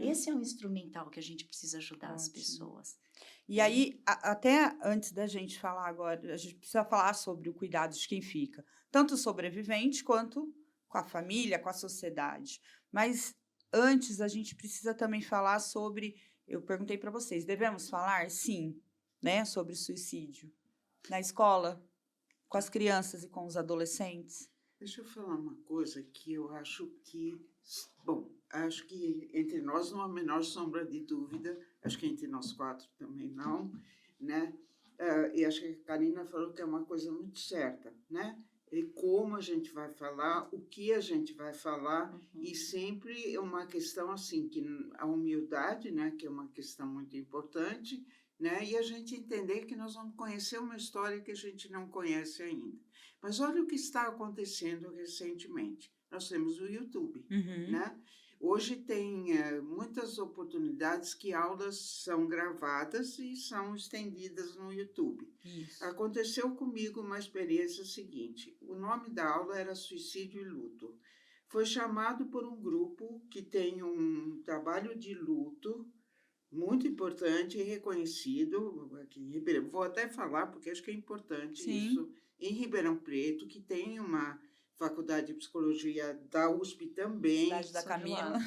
Esse é um instrumental que a gente precisa ajudar as pessoas. E aí, até antes da gente falar agora, a gente precisa falar sobre o cuidado de quem fica, tanto o sobrevivente quanto com a família, com a sociedade. Mas antes, a gente precisa também falar sobre, eu perguntei para vocês, devemos falar, sim, né, sobre suicídio na escola, com as crianças e com os adolescentes? Deixa eu falar uma coisa que eu acho que, bom, acho que entre nós não há a menor sombra de dúvida, acho que entre nós quatro também não, né? E acho que a Karina falou que é uma coisa muito certa, né? E como a gente vai falar, o que a gente vai falar, e sempre é uma questão assim, que a humildade, né, que é uma questão muito importante, né? E a gente entender que nós vamos conhecer uma história que a gente não conhece ainda. Mas olha o que está acontecendo recentemente. Nós temos o YouTube, né? Hoje tem muitas oportunidades que aulas são gravadas e são estendidas no YouTube. Isso. Aconteceu comigo uma experiência seguinte. O nome da aula era Suicídio e Luto. Foi chamado por um grupo que tem um trabalho de luto muito importante e reconhecido aqui em Ribeirão. Vou até falar, porque acho que é importante isso. Em Ribeirão Preto, que tem uma faculdade de psicologia da USP também. Cidade da Camila.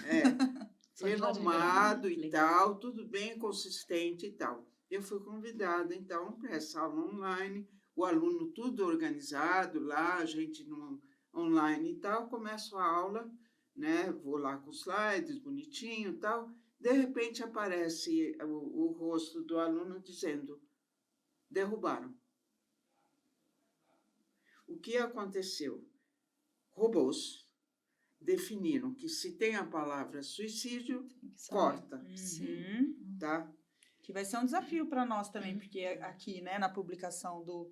Renomado e tal, tudo bem consistente e tal. Eu fui convidada, então, para essa aula online, o aluno tudo organizado lá, a gente no online e tal, começo a aula, né? Vou lá com slides, bonitinho e tal. De repente aparece o rosto do aluno dizendo, derrubaram. O que aconteceu? Robôs definiram que se tem a palavra suicídio, corta. Tá? Que vai ser um desafio para nós também, porque aqui, né, na publicação do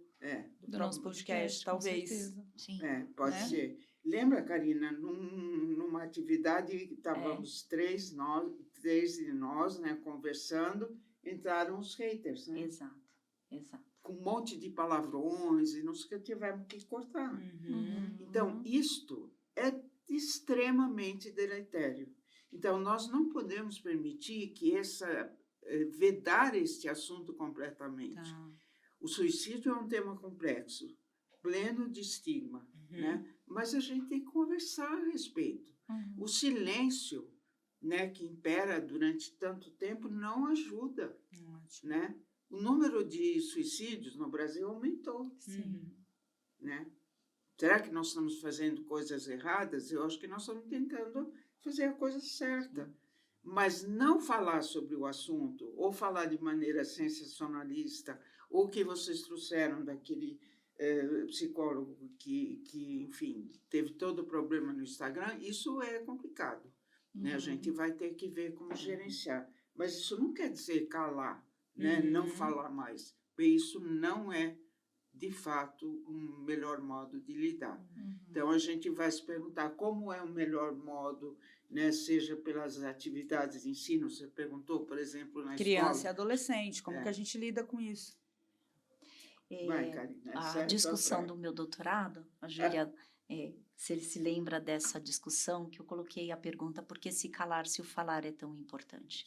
nosso podcast, talvez. Sim. Pode ser. Lembra, Karina, numa atividade, estávamos três de nós, né, conversando, entraram os haters, né? Exato. Com um monte de palavrões e não sei o que, tivemos que cortar. Então, isto é extremamente deletério. Então, nós não podemos permitir que vedar este assunto completamente. O suicídio é um tema complexo, pleno de estigma, né? Mas a gente tem que conversar a respeito. O silêncio, né, que impera durante tanto tempo não ajuda, né? O número de suicídios no Brasil aumentou, né? Será que nós estamos fazendo coisas erradas? Eu acho que nós estamos tentando fazer a coisa certa. Mas não falar sobre o assunto, ou falar de maneira sensacionalista, ou que vocês trouxeram daquele psicólogo que, enfim, teve todo o problema no Instagram, isso é complicado. Né? A gente vai ter que ver como gerenciar. Mas isso não quer dizer calar, né? Não falar mais. Porque isso não é, de fato, um melhor modo de lidar. Então, a gente vai se perguntar como é o melhor modo, né? Seja pelas atividades de ensino, você perguntou, por exemplo, na Criança escola. e adolescente, como que a gente lida com isso? Vai, Karina, a discussão do meu doutorado, a Júlia, se ele se lembra dessa discussão, que eu coloquei a pergunta, por que se calar se o falar é tão importante?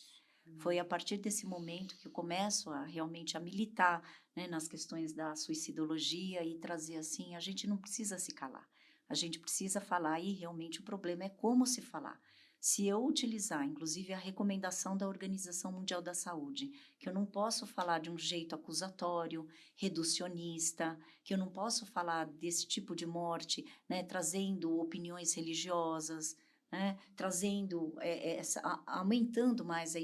Foi a partir desse momento que eu começo a realmente a militar, né, nas questões da suicidologia e trazer assim, a gente não precisa se calar, a gente precisa falar e realmente o problema é como se falar. Se eu utilizar, inclusive, a recomendação da Organização Mundial da Saúde, que eu não posso falar de um jeito acusatório, reducionista, que eu não posso falar desse tipo de morte, né, trazendo opiniões religiosas, né, trazendo, aumentando mais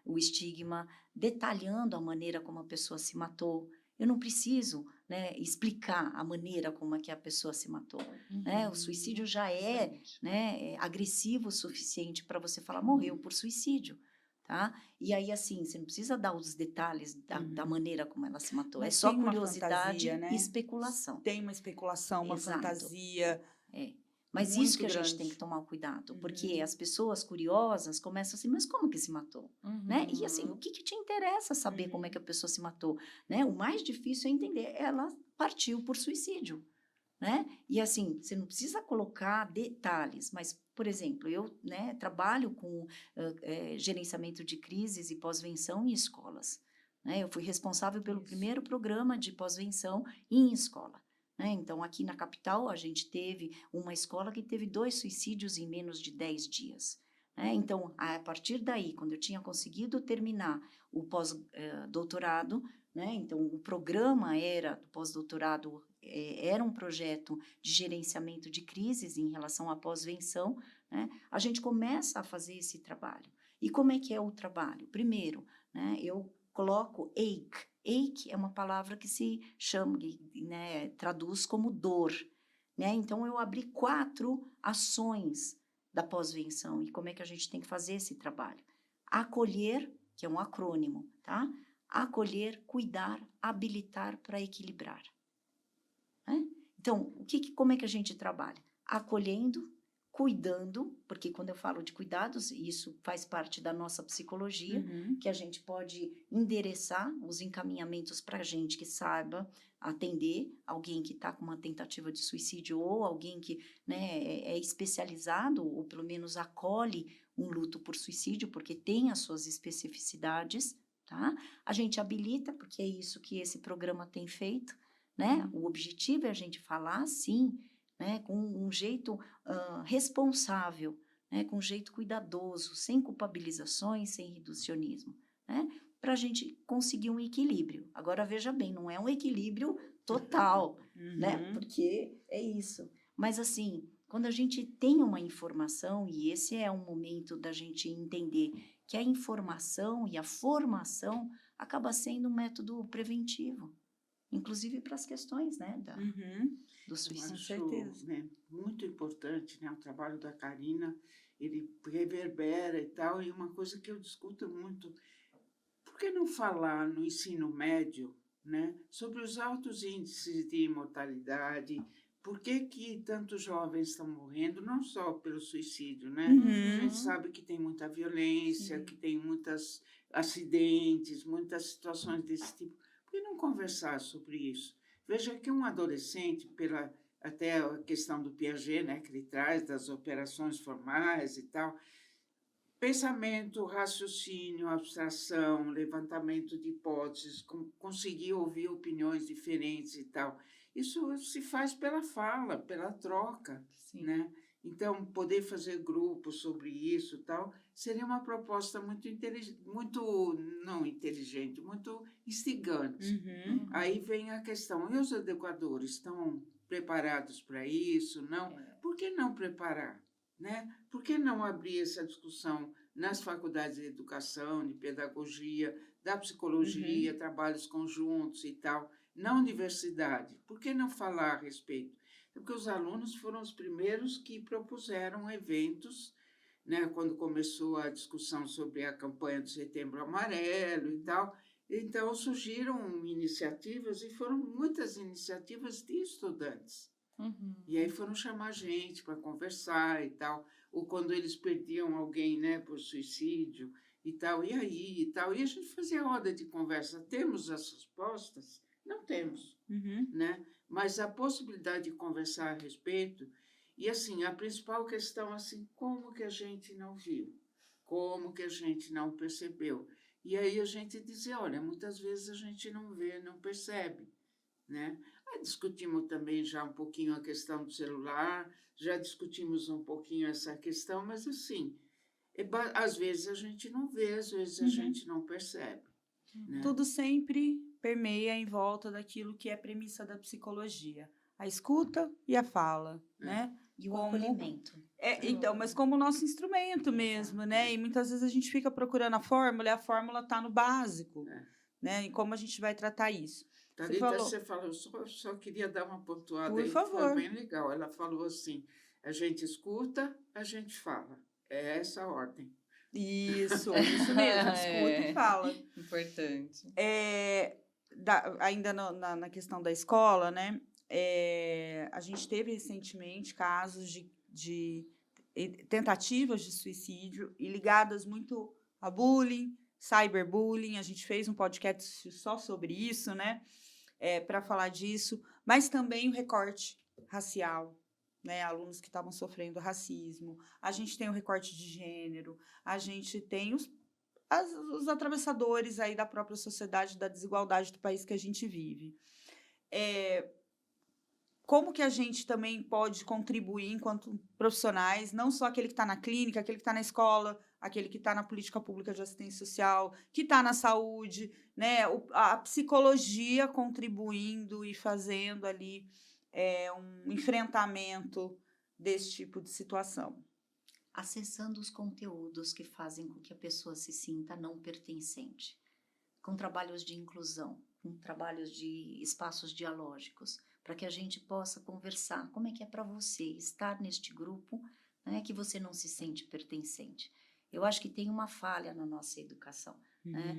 o estigma, detalhando a maneira como a pessoa se matou. Eu não preciso, né, explicar a maneira como é que a pessoa se matou. Né? O suicídio já é, né, agressivo o suficiente para você falar, morreu por suicídio. Tá? E aí, assim, você não precisa dar os detalhes da maneira como ela se matou. Mas é só tem uma curiosidade fantasia, né? e especulação. Tem uma especulação, uma Exato. fantasia. Mas muito isso que a gente tem grande. que tomar cuidado, porque as pessoas curiosas começam assim, mas como que se matou? Né? E assim, o que te interessa saber como é que a pessoa se matou? Né? O mais difícil é entender, ela partiu por suicídio. Né? E assim, você não precisa colocar detalhes, mas, por exemplo, eu, né, trabalho com gerenciamento de crises e pós-venção em escolas. Né? Eu fui responsável pelo primeiro programa de pós-venção em escola. Né? Então, aqui na capital, a gente teve uma escola que teve 2 suicídios em menos de 10 dias. Né? Então, a partir daí, quando eu tinha conseguido terminar o pós-doutorado, né? Então, o programa do pós-doutorado era um projeto de gerenciamento de crises em relação à pós-venção, né? A gente começa a fazer esse trabalho. E como é que é o trabalho? Primeiro, né, eu coloco ache. Ache é uma palavra que se chama, né, traduz como dor. Né? Então, eu abri 4 ações da pós-venção. E como é que a gente tem que fazer esse trabalho? Acolher, que é um acrônimo, tá? Acolher, cuidar, habilitar para equilibrar. Né? Então, como é que a gente trabalha? Acolhendo, cuidando, porque quando eu falo de cuidados, isso faz parte da nossa psicologia, que a gente pode endereçar os encaminhamentos para a gente que saiba atender alguém que está com uma tentativa de suicídio ou alguém que, né, é especializado ou pelo menos acolhe um luto por suicídio, porque tem as suas especificidades, tá? A gente habilita, porque é isso que esse programa tem feito, né? O objetivo é a gente falar, sim, né, com um jeito responsável, né, com um jeito cuidadoso, sem culpabilizações, sem reducionismo, né, para a gente conseguir um equilíbrio. Agora, veja bem, não é um equilíbrio total, né, porque é isso. Mas, assim, quando a gente tem uma informação, e esse é um momento da gente entender que a informação e a formação acaba sendo um método preventivo, inclusive para as questões, né, do suicídio. Com certeza. Né, muito importante, né, o trabalho da Karina, ele reverbera e tal, e uma coisa que eu discuto muito, por que não falar no ensino médio, né, sobre os altos índices de mortalidade, por que tantos jovens estão morrendo, não só pelo suicídio, né? A gente sabe que tem muita violência, que tem muitos acidentes, muitas situações desse tipo. Por que não conversar sobre isso? Veja que um adolescente, até a questão do Piaget, né, que ele traz das operações formais e tal, pensamento, raciocínio, abstração, levantamento de hipóteses, conseguir ouvir opiniões diferentes e tal, isso se faz pela fala, pela troca, né? Então, poder fazer grupos sobre isso e tal, seria uma proposta muito não inteligente, muito instigante. Aí vem a questão, e os educadores estão preparados para isso? Não? Por que não preparar? Né? Por que não abrir essa discussão nas faculdades de educação, de pedagogia, da psicologia, trabalhos conjuntos e tal, na universidade? Por que não falar a respeito? Porque os alunos foram os primeiros que propuseram eventos, né, quando começou a discussão sobre a campanha do Setembro Amarelo e tal. Então, surgiram iniciativas, e foram muitas iniciativas de estudantes. E aí foram chamar gente para conversar e tal, ou quando eles perdiam alguém, né, por suicídio e tal, e aí e tal. E a gente fazia roda de conversa. Temos as respostas? Não temos, né? Mas a possibilidade de conversar a respeito, e assim, a principal questão, assim, como que a gente não viu? Como que a gente não percebeu? E aí a gente dizia, olha, muitas vezes a gente não vê, não percebe, né? Aí discutimos também já um pouquinho a questão do celular, já discutimos um pouquinho essa questão, mas assim, às vezes a gente não vê, às vezes a Uhum. gente não percebe, né? Tudo sempre permeia em volta daquilo que é premissa da psicologia. A escuta e a fala, né? E o Como- acolhimento. Então, mas como o nosso instrumento mesmo, né? E muitas vezes a gente fica procurando a fórmula, e a fórmula está no básico, É. né? E como a gente vai tratar isso. Thalita, falou- você falou, só queria dar uma pontuada Por aí, que favor. foi bem legal. Ela falou assim, a gente escuta, a gente fala. É essa a ordem. Isso mesmo, escuta e fala. Importante. Ainda na questão da escola, né? A gente teve recentemente casos de tentativas de suicídio e ligadas muito a bullying, cyberbullying. A gente fez um podcast só sobre isso, né? Para falar disso, mas também o recorte racial, né? Alunos que estavam sofrendo racismo. A gente tem o recorte de gênero, a gente tem os atravessadores aí da própria sociedade, da desigualdade do país que a gente vive. Como que a gente também pode contribuir enquanto profissionais, não só aquele que está na clínica, aquele que está na escola, aquele que está na política pública de assistência social, que está na saúde, né? A psicologia contribuindo e fazendo ali um enfrentamento desse tipo de situação. Acessando os conteúdos que fazem com que a pessoa se sinta não pertencente, com trabalhos de inclusão, com trabalhos de espaços dialógicos, para que a gente possa conversar como é que é para você estar neste grupo, né, que você não se sente pertencente. Eu acho que tem uma falha na nossa educação, né?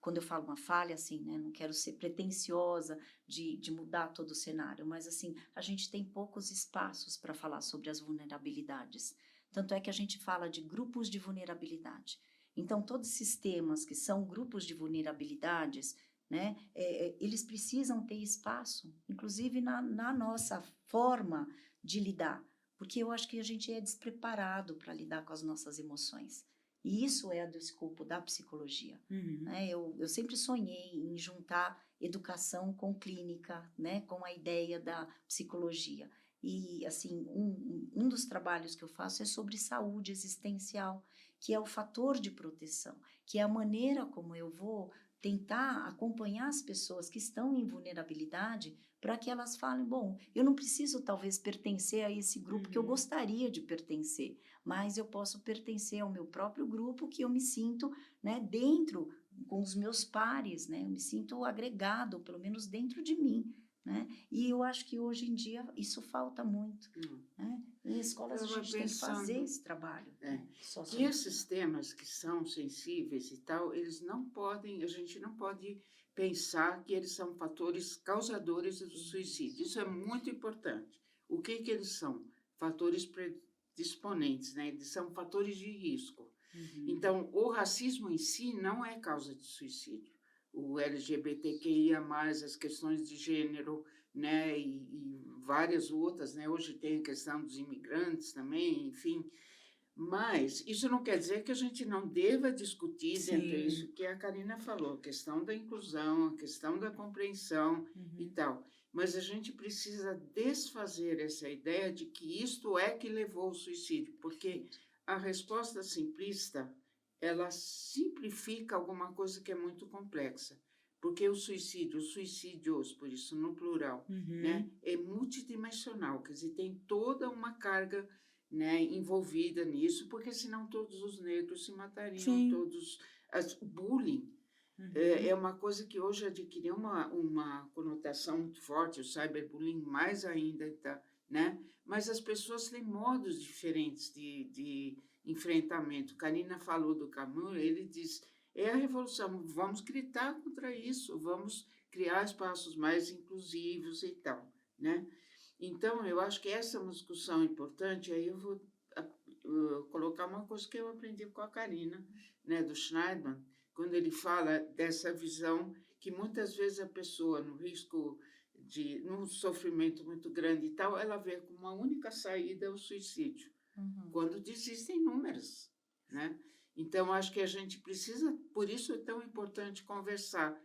Quando eu falo uma falha, assim, né, não quero ser pretensiosa de mudar todo o cenário, mas assim, a gente tem poucos espaços para falar sobre as vulnerabilidades. Tanto é que a gente fala de grupos de vulnerabilidade. Então, todos esses temas que são grupos de vulnerabilidades, né, eles precisam ter espaço, inclusive na nossa forma de lidar, porque eu acho que a gente é despreparado para lidar com as nossas emoções. E isso é do escopo da psicologia. Né? Eu sempre sonhei em juntar educação com clínica, né, com a ideia da psicologia. E, assim, um dos trabalhos que eu faço é sobre saúde existencial, que é o fator de proteção, que é a maneira como eu vou tentar acompanhar as pessoas que estão em vulnerabilidade para que elas falem, bom, eu não preciso talvez pertencer a esse grupo que eu gostaria de pertencer, mas eu posso pertencer ao meu próprio grupo que eu me sinto, né, dentro com os meus pares, né, eu me sinto agregado, pelo menos dentro de mim. Né? E eu acho que hoje em dia isso falta muito. Né? Em escolas a gente tem que fazer esse trabalho. E esses temas que são sensíveis e tal, eles não podem, a gente não pode pensar que eles são fatores causadores do suicídio. Isso é muito importante. O que eles são? Fatores predisponentes, né? Eles são fatores de risco. Então, o racismo em si não é causa de suicídio. O LGBTQIA+, as questões de gênero, né, e várias outras, né, hoje tem a questão dos imigrantes também, enfim, mas isso não quer dizer que a gente não deva discutir dentro disso que a Karina falou, a questão da inclusão, a questão da compreensão e tal, mas a gente precisa desfazer essa ideia de que isto é que levou ao suicídio, porque a resposta simplista ela simplifica alguma coisa que é muito complexa, porque os suicídios, por isso no plural, né, é multidimensional, quer dizer, tem toda uma carga, né, envolvida nisso, porque senão todos os negros se matariam, bullying é uma coisa que hoje adquiriu uma conotação muito forte, o cyberbullying mais ainda, tá, né, mas as pessoas têm modos diferentes de enfrentamento. Karina falou do Camus, ele diz, é a revolução, vamos gritar contra isso, vamos criar espaços mais inclusivos e tal, né? Então, eu acho que essa é uma discussão importante, aí eu vou colocar uma coisa que eu aprendi com a Karina, né, do Schneidman, quando ele fala dessa visão que muitas vezes a pessoa, no risco num sofrimento muito grande e tal, ela vê como uma única saída o suicídio. Quando existem inúmeras, né? Então, acho que a gente precisa, por isso é tão importante conversar.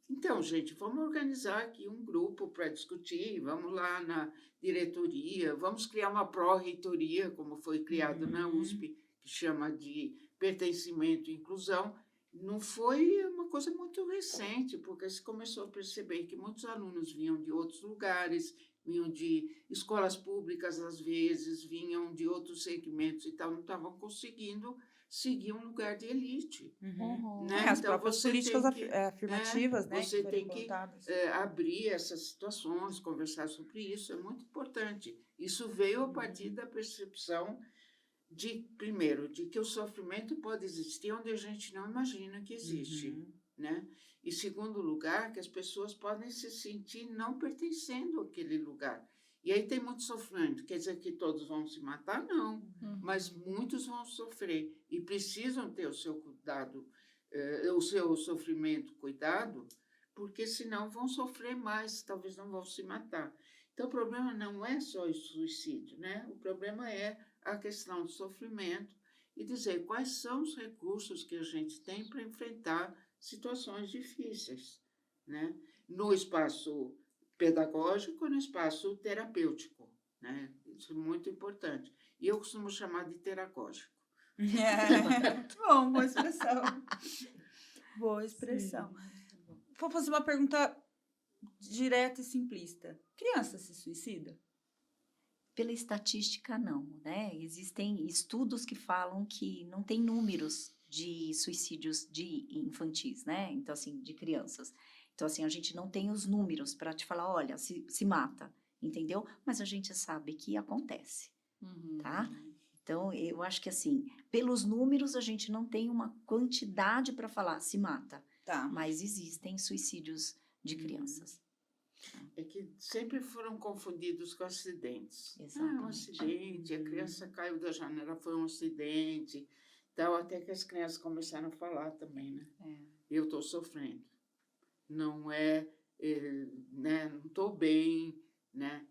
Então, gente, vamos organizar aqui um grupo para discutir, vamos lá na diretoria, vamos criar uma pró-reitoria, como foi criado na USP, que chama de pertencimento e inclusão. Não foi uma coisa muito recente, porque se começou a perceber que muitos alunos vinham de outros lugares, vinham de escolas públicas, às vezes, vinham de outros segmentos e tal, não estavam conseguindo seguir um lugar de elite. Né? As Então, próprias você políticas tem que, afirmativas, né, você que foram tem que implantadas. abrir essas situações, conversar sobre isso, é muito importante. Isso veio a partir da percepção de, primeiro, de que o sofrimento pode existir onde a gente não imagina que existe, né? E, segundo lugar, que as pessoas podem se sentir não pertencendo àquele lugar. E aí tem muito sofrimento. Quer dizer que todos vão se matar? Não. Mas muitos vão sofrer e precisam ter o seu cuidado, o seu sofrimento cuidado, porque senão vão sofrer mais, talvez não vão se matar. Então, o problema não é só o suicídio, né? O problema é a questão do sofrimento e dizer quais são os recursos que a gente tem para enfrentar situações difíceis, né? No espaço pedagógico, no espaço terapêutico, né? Isso é muito importante. E eu costumo chamar de teragógico. Bom, boa expressão. Boa expressão. Vou fazer uma pergunta direta e simplista. Criança se suicida? Pela estatística, não, né? Existem estudos que falam que não tem números de suicídios de infantis, né? Então, assim, de crianças. Então, assim, a gente não tem os números para te falar, olha, se mata, entendeu? Mas a gente sabe que acontece, tá? Então, eu acho que, assim, pelos números, a gente não tem uma quantidade para falar, se mata. Tá. Mas existem suicídios de crianças. É que sempre foram confundidos com acidentes. Exatamente. Um acidente, a criança caiu da janela, foi um acidente, tal, até que as crianças começaram a falar também, né? Eu estou sofrendo. Não né? Não estou bem, né?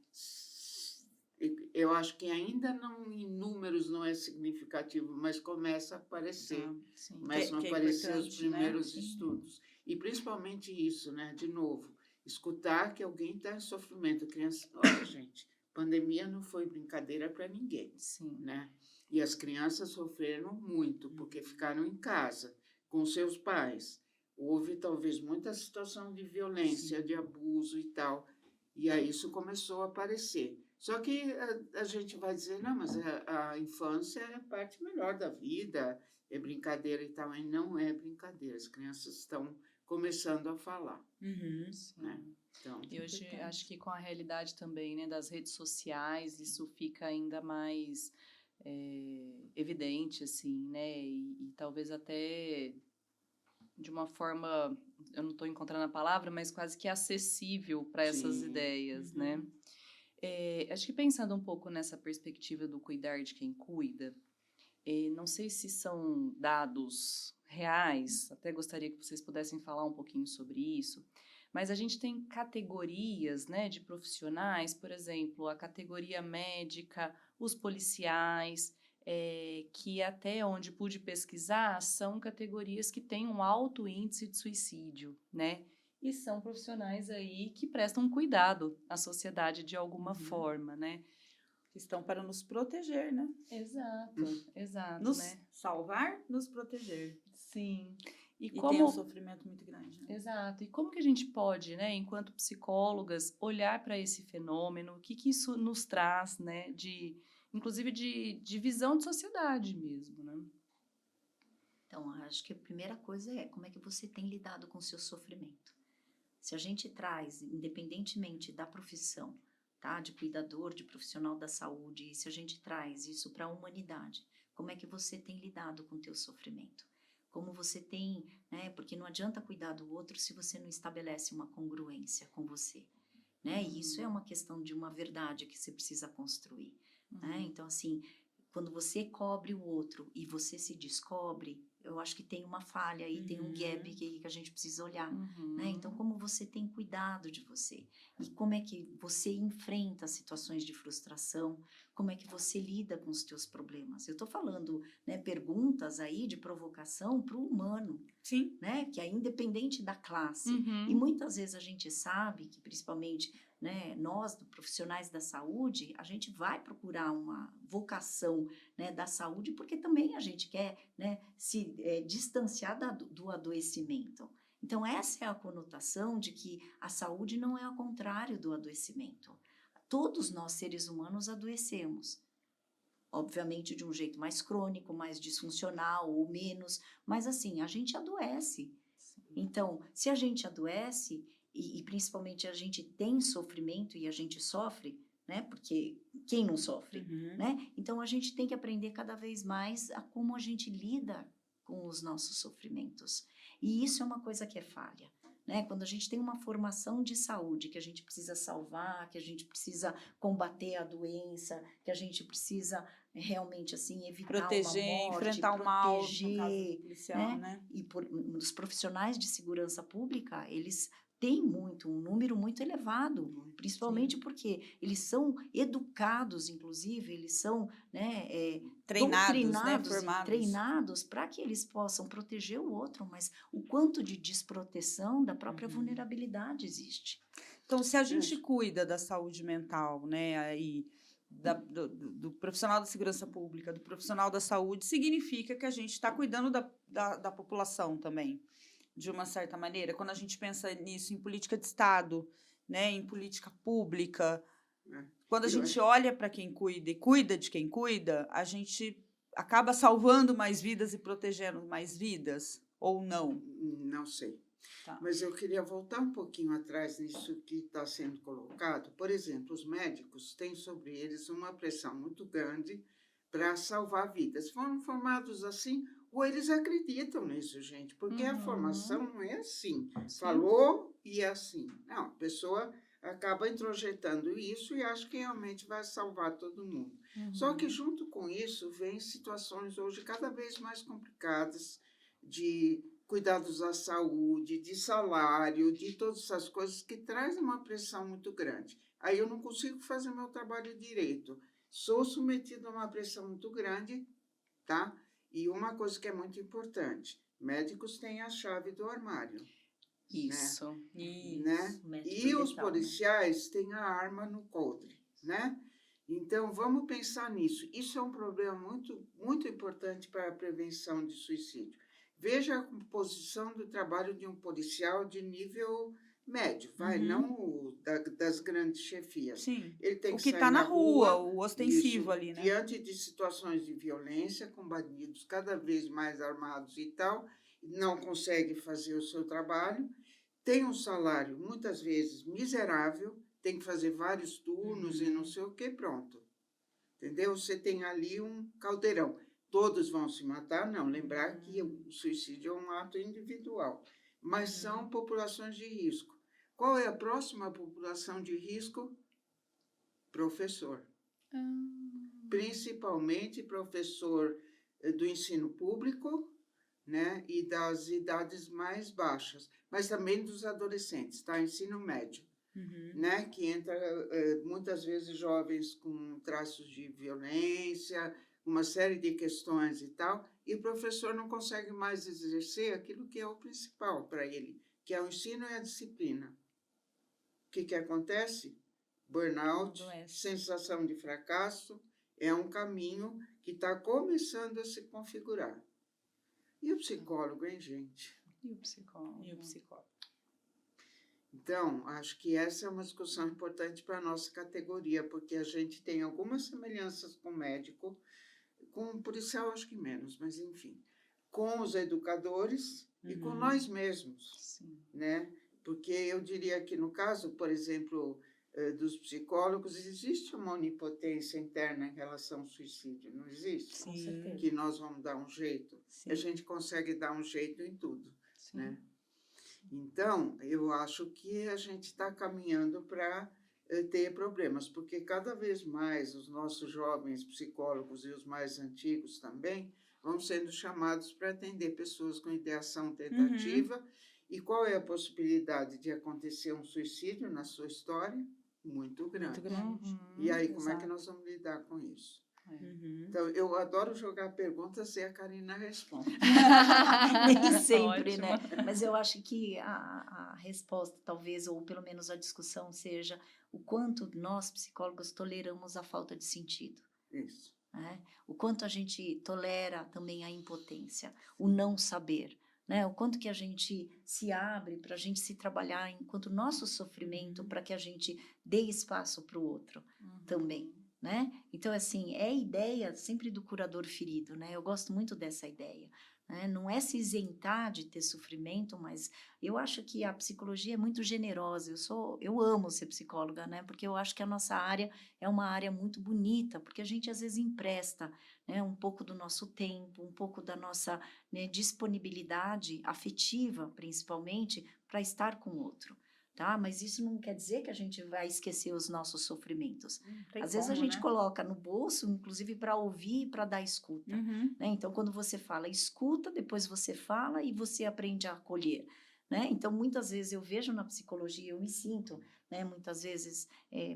Eu acho que ainda não, em números, não é significativo, mas começa a aparecer. Começam a aparecer os primeiros estudos. E principalmente isso, né? De novo, escutar que alguém está em sofrimento. A criança, olha, gente, pandemia não foi brincadeira para ninguém, né? E as crianças sofreram muito, porque ficaram em casa, com seus pais. Houve, talvez, muita situação de violência, de abuso e tal. E aí isso começou a aparecer. Só que a gente vai dizer, não, mas a infância é a parte melhor da vida, é brincadeira e tal. E não é brincadeira, as crianças estão começando a falar. Né? Então, e hoje acho que com a realidade também, né, das redes sociais, isso fica ainda mais evidente, assim, né, e talvez até de uma forma, eu não estou encontrando a palavra, mas quase que acessível para essas ideias, né. Acho que pensando um pouco nessa perspectiva do cuidar de quem cuida, não sei se são dados reais, até gostaria que vocês pudessem falar um pouquinho sobre isso, mas a gente tem categorias, né, de profissionais, por exemplo, a categoria médica, os policiais, que até onde pude pesquisar, são categorias que têm um alto índice de suicídio, né? E são profissionais aí que prestam cuidado à sociedade de alguma forma, né? Estão para nos proteger, né? Exato, Nos né? salvar, nos proteger. Sim. E tem um sofrimento muito grande, né? Exato. E como que a gente pode, né, enquanto psicólogas, olhar para esse fenômeno? O que isso nos traz, né, inclusive de visão de sociedade mesmo, né? Então, acho que a primeira coisa é como é que você tem lidado com o seu sofrimento. Se a gente traz, independentemente da profissão, tá, de cuidador, de profissional da saúde, se a gente traz isso para a humanidade, como é que você tem lidado com o teu sofrimento? Como você tem, né, porque não adianta cuidar do outro se você não estabelece uma congruência com você, né? E isso é uma questão de uma verdade que você precisa construir, né? Então, assim, quando você cobre o outro e você se descobre, eu acho que tem uma falha aí, tem um gap que a gente precisa olhar, né? Então, como você tem cuidado de você? E como é que você enfrenta situações de frustração? Como é que você lida com os teus problemas? Eu estou falando, né, perguntas aí de provocação para o humano, Sim. né? Que é independente da classe. E muitas vezes a gente sabe que, principalmente, né, nós, profissionais da saúde, a gente vai procurar uma vocação, né, da saúde, porque também a gente quer, né, se distanciar do adoecimento. Então, essa é a conotação de que a saúde não é ao contrário do adoecimento. Todos nós, seres humanos, adoecemos. Obviamente, de um jeito mais crônico, mais disfuncional ou menos, mas assim, a gente adoece. Então, se a gente adoece, e principalmente a gente tem sofrimento e a gente sofre, né? Porque quem não sofre, né? Então, a gente tem que aprender cada vez mais a como a gente lida com os nossos sofrimentos. E isso é uma coisa que é falha, né? Quando a gente tem uma formação de saúde, que a gente precisa salvar, que a gente precisa combater a doença, que a gente precisa realmente, assim, evitar Proteger, uma morte, enfrentar o mal, no caso proteger, policial, né? E os profissionais de segurança pública, eles têm um número muito elevado, principalmente porque eles são educados, inclusive, eles são, né, Treinados, né? doutrinados e Formados. treinados para que eles possam proteger o outro, mas o quanto de desproteção da própria vulnerabilidade existe. Então, se a gente cuida da saúde mental, né, aí, do profissional da segurança pública, do profissional da saúde, significa que a gente está cuidando da população também, de uma certa maneira. Quando a gente pensa nisso em política de Estado, né, em política pública, quando a gente olha para quem cuida e cuida de quem cuida, a gente acaba salvando mais vidas e protegendo mais vidas, ou não? Não sei. Tá. Mas eu queria voltar um pouquinho atrás nisso que está sendo colocado. Por exemplo, os médicos têm sobre eles uma pressão muito grande para salvar vidas. Foram formados assim, ou eles acreditam nisso, gente, porque a formação não é assim. Falou e é assim. Não, a pessoa acaba introjetando isso e acha que realmente vai salvar todo mundo. Só que junto com isso vem situações hoje cada vez mais complicadas de cuidados da saúde, de salário, de todas essas coisas que trazem uma pressão muito grande. Aí eu não consigo fazer meu trabalho direito. Sou submetido a uma pressão muito grande, tá? E uma coisa que é muito importante, médicos têm a chave do armário. Isso. Né? E os policiais têm a arma no coldre, né? Então, vamos pensar nisso. Isso é um problema muito, muito importante para a prevenção de suicídio. Veja a composição do trabalho de um policial de nível médio, não das grandes chefias. Sim. Ele tem O que que sair está na rua, rua, o ostensivo isso, ali, né? diante de situações de violência, com bandidos cada vez mais armados e tal, não consegue fazer o seu trabalho, tem um salário, muitas vezes, miserável, tem que fazer vários turnos e não sei o que, pronto. Entendeu? Você tem ali um caldeirão. Todos vão se matar? Não. Lembrar que o suicídio é um ato individual. Mas são populações de risco. Qual é a próxima população de risco? Professor. Principalmente professor do ensino público, né, e das idades mais baixas, mas também dos adolescentes, tá? Ensino médio. Né, que entra muitas vezes jovens com traços de violência, uma série de questões e tal, e o professor não consegue mais exercer aquilo que é o principal para ele, que é o ensino e a disciplina. O que acontece? Burnout, sensação de fracasso, é um caminho que está começando a se configurar. E o psicólogo, hein, gente? E o psicólogo? Então, acho que essa é uma discussão importante para a nossa categoria, porque a gente tem algumas semelhanças com o médico, com o policial acho que menos, mas enfim, com os educadores e com nós mesmos, né? Porque eu diria que no caso, por exemplo, dos psicólogos, existe uma onipotência interna em relação ao suicídio, não existe? Com certeza. Que nós vamos dar um jeito. Sim. A gente consegue dar um jeito em tudo, né? Então, eu acho que a gente está caminhando para ter problemas, porque cada vez mais os nossos jovens psicólogos e os mais antigos também vão sendo chamados para atender pessoas com ideação Uhum. tentativa. E qual é a possibilidade de acontecer um suicídio na sua história? Muito grande. Muito grande. E aí, como é que exato. nós vamos lidar com isso? Uhum. Então, eu adoro jogar perguntas e a Karina responde. Nem sempre, Ótimo. né? Mas eu acho que a resposta, talvez, ou pelo menos a discussão, seja o quanto nós, psicólogos, toleramos a falta de sentido. Isso. Né? O quanto a gente tolera também a impotência, o não saber, né? O quanto que a gente se abre para a gente se trabalhar enquanto nosso sofrimento, para que a gente dê espaço para o outro também, né? Então, assim, é a ideia sempre do curador ferido, né? Eu gosto muito dessa ideia, né? Não é se isentar de ter sofrimento, mas eu acho que a psicologia é muito generosa. Eu amo ser psicóloga, né? Porque eu acho que a nossa área é uma área muito bonita, porque a gente às vezes empresta, né, um pouco do nosso tempo, um pouco da nossa, né, disponibilidade afetiva, principalmente, para estar com o outro. Tá? Mas isso não quer dizer que a gente vai esquecer os nossos sofrimentos. Não tem Às vezes a como, gente né? coloca no bolso, inclusive para ouvir e para dar escuta. Uhum. Né? Então, quando você fala, escuta, depois você fala e você aprende a acolher. Né? Então, muitas vezes eu vejo na psicologia, eu me sinto, né, muitas vezes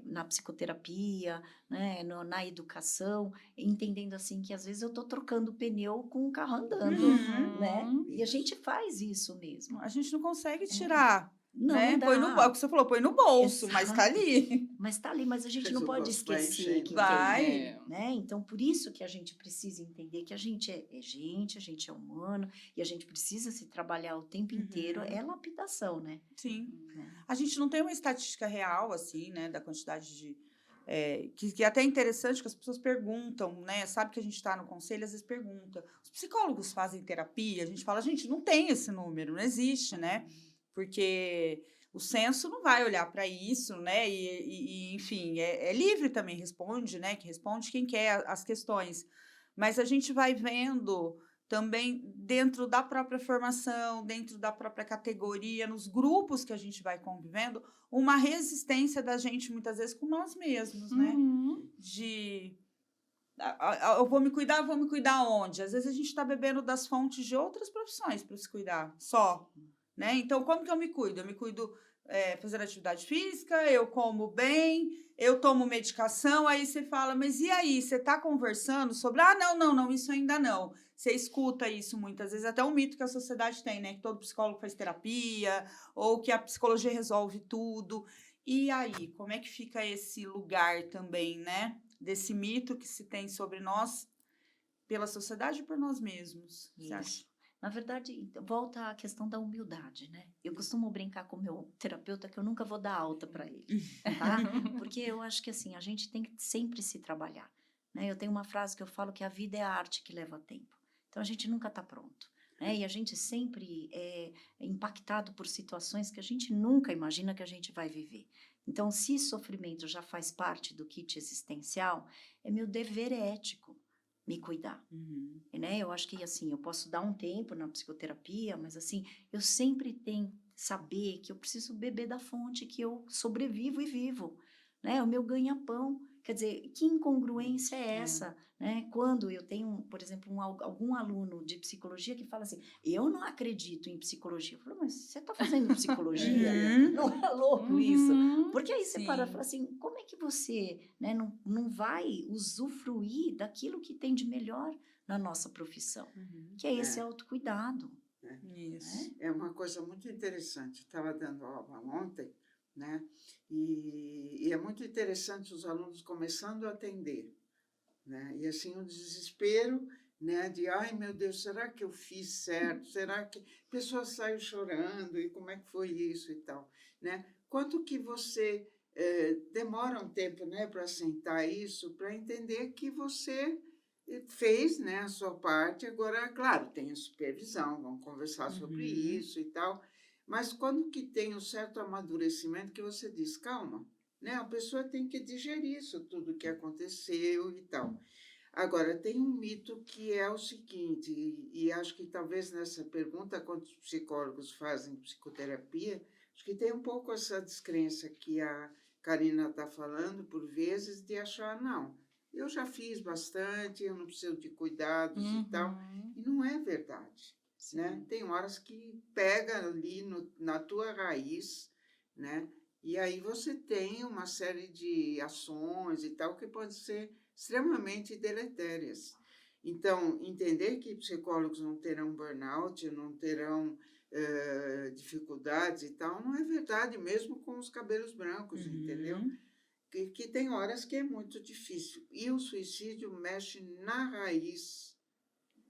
na psicoterapia, né, na educação, entendendo assim que às vezes eu estou trocando pneu com o carro andando, Uhum. né? E a Isso. gente faz isso mesmo. A gente não consegue tirar, Não, né? não dá. Põe no, é o que você falou, põe no bolso, mas tá Exato. ali. Mas tá ali, mas a gente Mas não o pode bolso vai esquecer enchendo que Vai. tem, né? Então, por isso que a gente precisa entender que a gente é gente, a gente é humano, e a gente precisa se trabalhar o tempo inteiro. Uhum. É lapidação, né? Sim. Né? A gente não tem uma estatística real, assim, né, da quantidade de. Que é até interessante que as pessoas perguntam, né? Sabe que a gente está no conselho, às vezes pergunta. Os psicólogos fazem terapia? A gente fala, gente, não tem esse número, não existe, né? Porque o censo não vai olhar para isso, né? Enfim, é livre também, responde, né? Que responde quem quer as questões. Mas a gente vai vendo também dentro da própria formação, dentro da própria categoria, nos grupos que a gente vai convivendo, uma resistência da gente, muitas vezes, com nós mesmos, né? Uhum. De eu vou me cuidar onde? Às vezes a gente está bebendo das fontes de outras profissões para se cuidar, só. Né? Então, como que eu me cuido? Eu me cuido fazendo atividade física, eu como bem, eu tomo medicação, aí você fala, mas e aí? Você está conversando sobre, não, isso ainda não. Você escuta isso muitas vezes, até um mito que a sociedade tem, né? Que todo psicólogo faz terapia, ou que a psicologia resolve tudo. E aí, como é que fica esse lugar também, né? Desse mito que se tem sobre nós, pela sociedade e por nós mesmos. Você acha? Isso. Na verdade, volta à questão da humildade, né? Eu costumo brincar com o meu terapeuta que eu nunca vou dar alta para ele, tá? Porque eu acho que assim, a gente tem que sempre se trabalhar, né? Eu tenho uma frase que eu falo que a vida é a arte que leva tempo. Então a gente nunca está pronto, né? E a gente sempre é impactado por situações que a gente nunca imagina que a gente vai viver. Então, se sofrimento já faz parte do kit existencial, é meu dever ético me cuidar. Uhum. Né? Eu acho que assim, eu posso dar um tempo na psicoterapia, mas assim, eu sempre tenho que saber que eu preciso beber da fonte, que eu sobrevivo e vivo, né? O meu ganha-pão. Quer dizer, que incongruência é essa? Né? Quando eu tenho, por exemplo, algum aluno de psicologia que fala assim, eu não acredito em psicologia. Eu falo, mas você está fazendo psicologia? Uhum. Não é louco isso? Uhum. Porque aí você Sim. para e fala assim, como é que você, né, não vai usufruir daquilo que tem de melhor na nossa profissão? Uhum. Que é esse É. autocuidado. Isso. É uma coisa muito interessante. Estava dando aula ontem, né? E é muito interessante os alunos começando a atender, né? E assim o desespero, né? De ai meu Deus, será que eu fiz certo? Será que a pessoa saiu chorando e como é que foi isso e tal, né? Quanto que você demora um tempo, né, para sentar isso, para entender que você fez, né, a sua parte. Agora, claro, tem a supervisão, vamos conversar sobre Uhum. isso e tal, mas quando que tem um certo amadurecimento que você diz, calma, né, a pessoa tem que digerir isso tudo que aconteceu e tal. Agora, tem um mito que é o seguinte, e acho que talvez nessa pergunta, quando os psicólogos fazem psicoterapia, acho que tem um pouco essa descrença que a Karina está falando, por vezes, de achar, não, eu já fiz bastante, eu não preciso de cuidados e tal. Uhum. E não é verdade, Sim. né? Tem horas que pega ali na tua raiz, né? E aí você tem uma série de ações e tal que podem ser extremamente deletérias. Então, entender que psicólogos não terão burnout, não terão dificuldades e tal, não é verdade, mesmo com os cabelos brancos, entendeu? Uhum. Que tem horas que é muito difícil. E o suicídio mexe na raiz.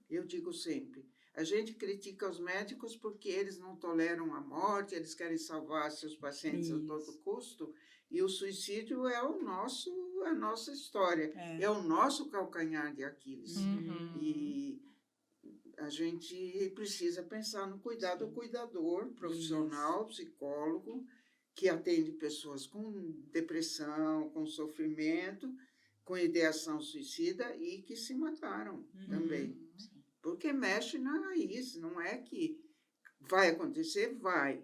Eu digo sempre, a gente critica os médicos porque eles não toleram a morte, eles querem salvar seus pacientes a todo Isso. custo, e o suicídio é a nossa história, É. é o nosso calcanhar de Aquiles. Uhum. E a gente precisa pensar no cuidado do cuidador, profissional, psicólogo, que atende pessoas com depressão, com sofrimento, com ideação suicida e que se mataram também. Porque mexe na raiz, não é que vai acontecer, vai,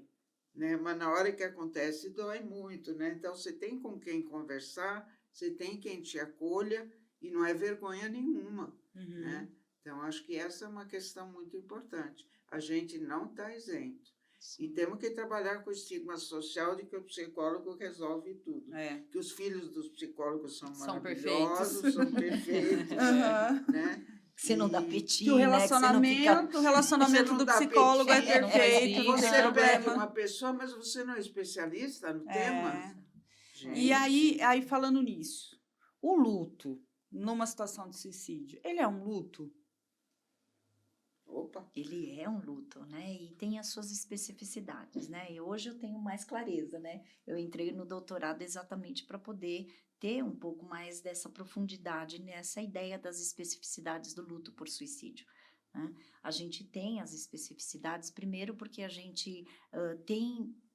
né? Mas na hora que acontece, dói muito, né? Então, você tem com quem conversar, você tem quem te acolha e não é vergonha nenhuma, Uhum. né? Então, acho que essa é uma questão muito importante. A gente não está isento. E temos que trabalhar com o estigma social de que o psicólogo resolve tudo. É. Que os filhos dos psicólogos são São maravilhosos, são perfeitos, Aham. né? Você não dá E peti, Que o né? Que você não fica... o relacionamento Você não do dá psicólogo é apetite, não faz perfeito, isso, não tem você pede problema. uma pessoa, mas você não é especialista no tema. E aí Gente, falando nisso, o luto numa situação de suicídio, ele é um luto? opa, Ele é um luto, né? E tem as suas especificidades, né? E hoje eu tenho mais clareza, né? Eu entrei no doutorado exatamente para poder ter um pouco mais dessa profundidade nessa ideia das especificidades do luto por suicídio, né? A gente tem as especificidades, primeiro porque a gente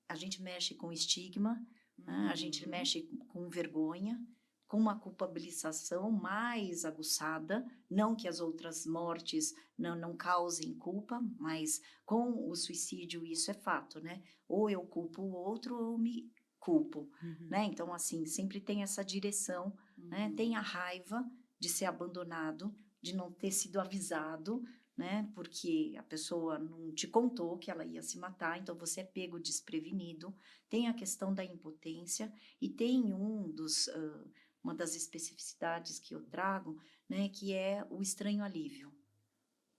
a gente mexe com estigma, né? A gente mexe com vergonha, com uma culpabilização mais aguçada, não que as outras mortes não causem culpa, mas com o suicídio isso é fato, né? Ou eu culpo o outro ou eu me culpo, né? Então, assim, sempre tem essa direção, né? Tem a raiva de ser abandonado, de não ter sido avisado, né? Porque a pessoa não te contou que ela ia se matar, então você é pego desprevenido. Tem a questão da impotência e tem uma das especificidades que eu trago, né, que é o estranho alívio,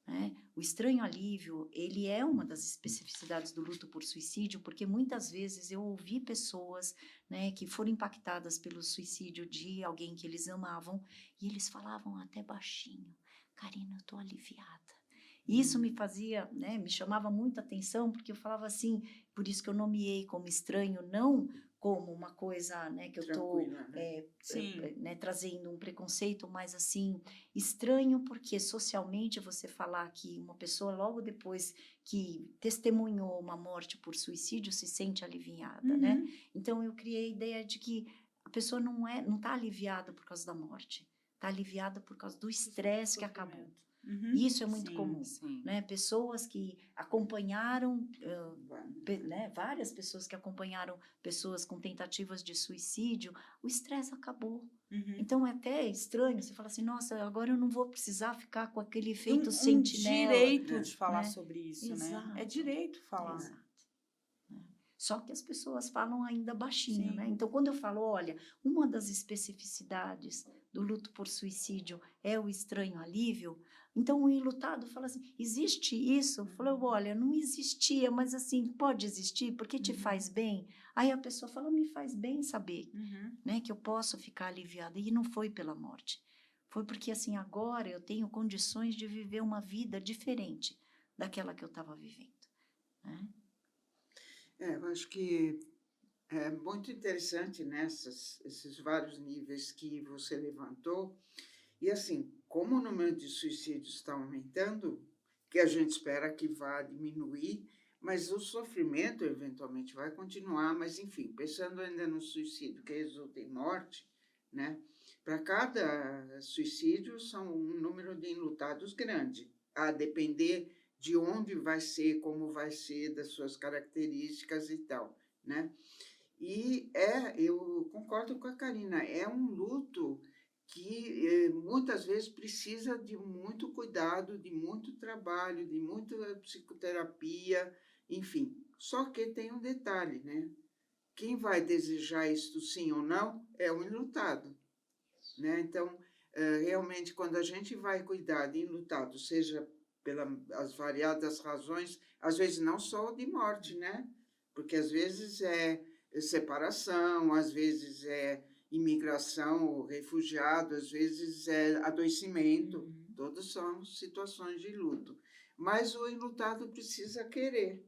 né? O estranho alívio, ele é uma das especificidades do luto por suicídio, porque muitas vezes eu ouvi pessoas, né, que foram impactadas pelo suicídio de alguém que eles amavam, e eles falavam até baixinho, Karina, eu estou aliviada. E isso me fazia, né, me chamava muita atenção, porque eu falava assim, por isso que eu nomeei como estranho, não como uma coisa, né, que eu estou trazendo um preconceito, mas assim, estranho porque socialmente você falar que uma pessoa logo depois que testemunhou uma morte por suicídio se sente aliviada, né? Então eu criei a ideia de que a pessoa não está aliviada por causa da morte, está aliviada por causa do estresse que acabou. Isso é muito comum, né? Pessoas que acompanharam, né? Várias pessoas que acompanharam pessoas com tentativas de suicídio, o estresse acabou. Então é até estranho, você fala assim, nossa, agora eu não vou precisar ficar com aquele efeito sentinela. Direito de falar né? sobre isso, Exato. né? É direito falar. Exato. Só que as pessoas falam ainda baixinho, né? Então, quando eu falo, olha, uma das especificidades do luto por suicídio é o estranho alívio, então o enlutado fala assim, existe isso? Eu falo, olha, não existia, mas assim, pode existir, porque te faz bem? Aí a pessoa fala, me faz bem saber, né, que eu posso ficar aliviada. E não foi pela morte. Foi porque, assim, agora eu tenho condições de viver uma vida diferente daquela que eu estava vivendo, né? eu acho que é muito interessante esses vários níveis que você levantou. E assim, como o número de suicídios está aumentando, que a gente espera que vá diminuir, mas o sofrimento eventualmente vai continuar. Mas, enfim, pensando ainda no suicídio que resulta em morte, né? Para cada suicídio são um número de enlutados grande, a depender de onde vai ser, como vai ser, das suas características e tal, né? E eu concordo com a Karina, é um luto que muitas vezes precisa de muito cuidado, de muito trabalho, de muita psicoterapia, enfim. Só que tem um detalhe, né? Quem vai desejar isto sim ou não é o enlutado, né? Então, realmente, quando a gente vai cuidar de enlutado, seja pelas variadas razões, às vezes não só de morte, né? Porque às vezes é separação, às vezes é imigração ou refugiado, às vezes é adoecimento, todos são situações de luto. Mas o enlutado precisa querer,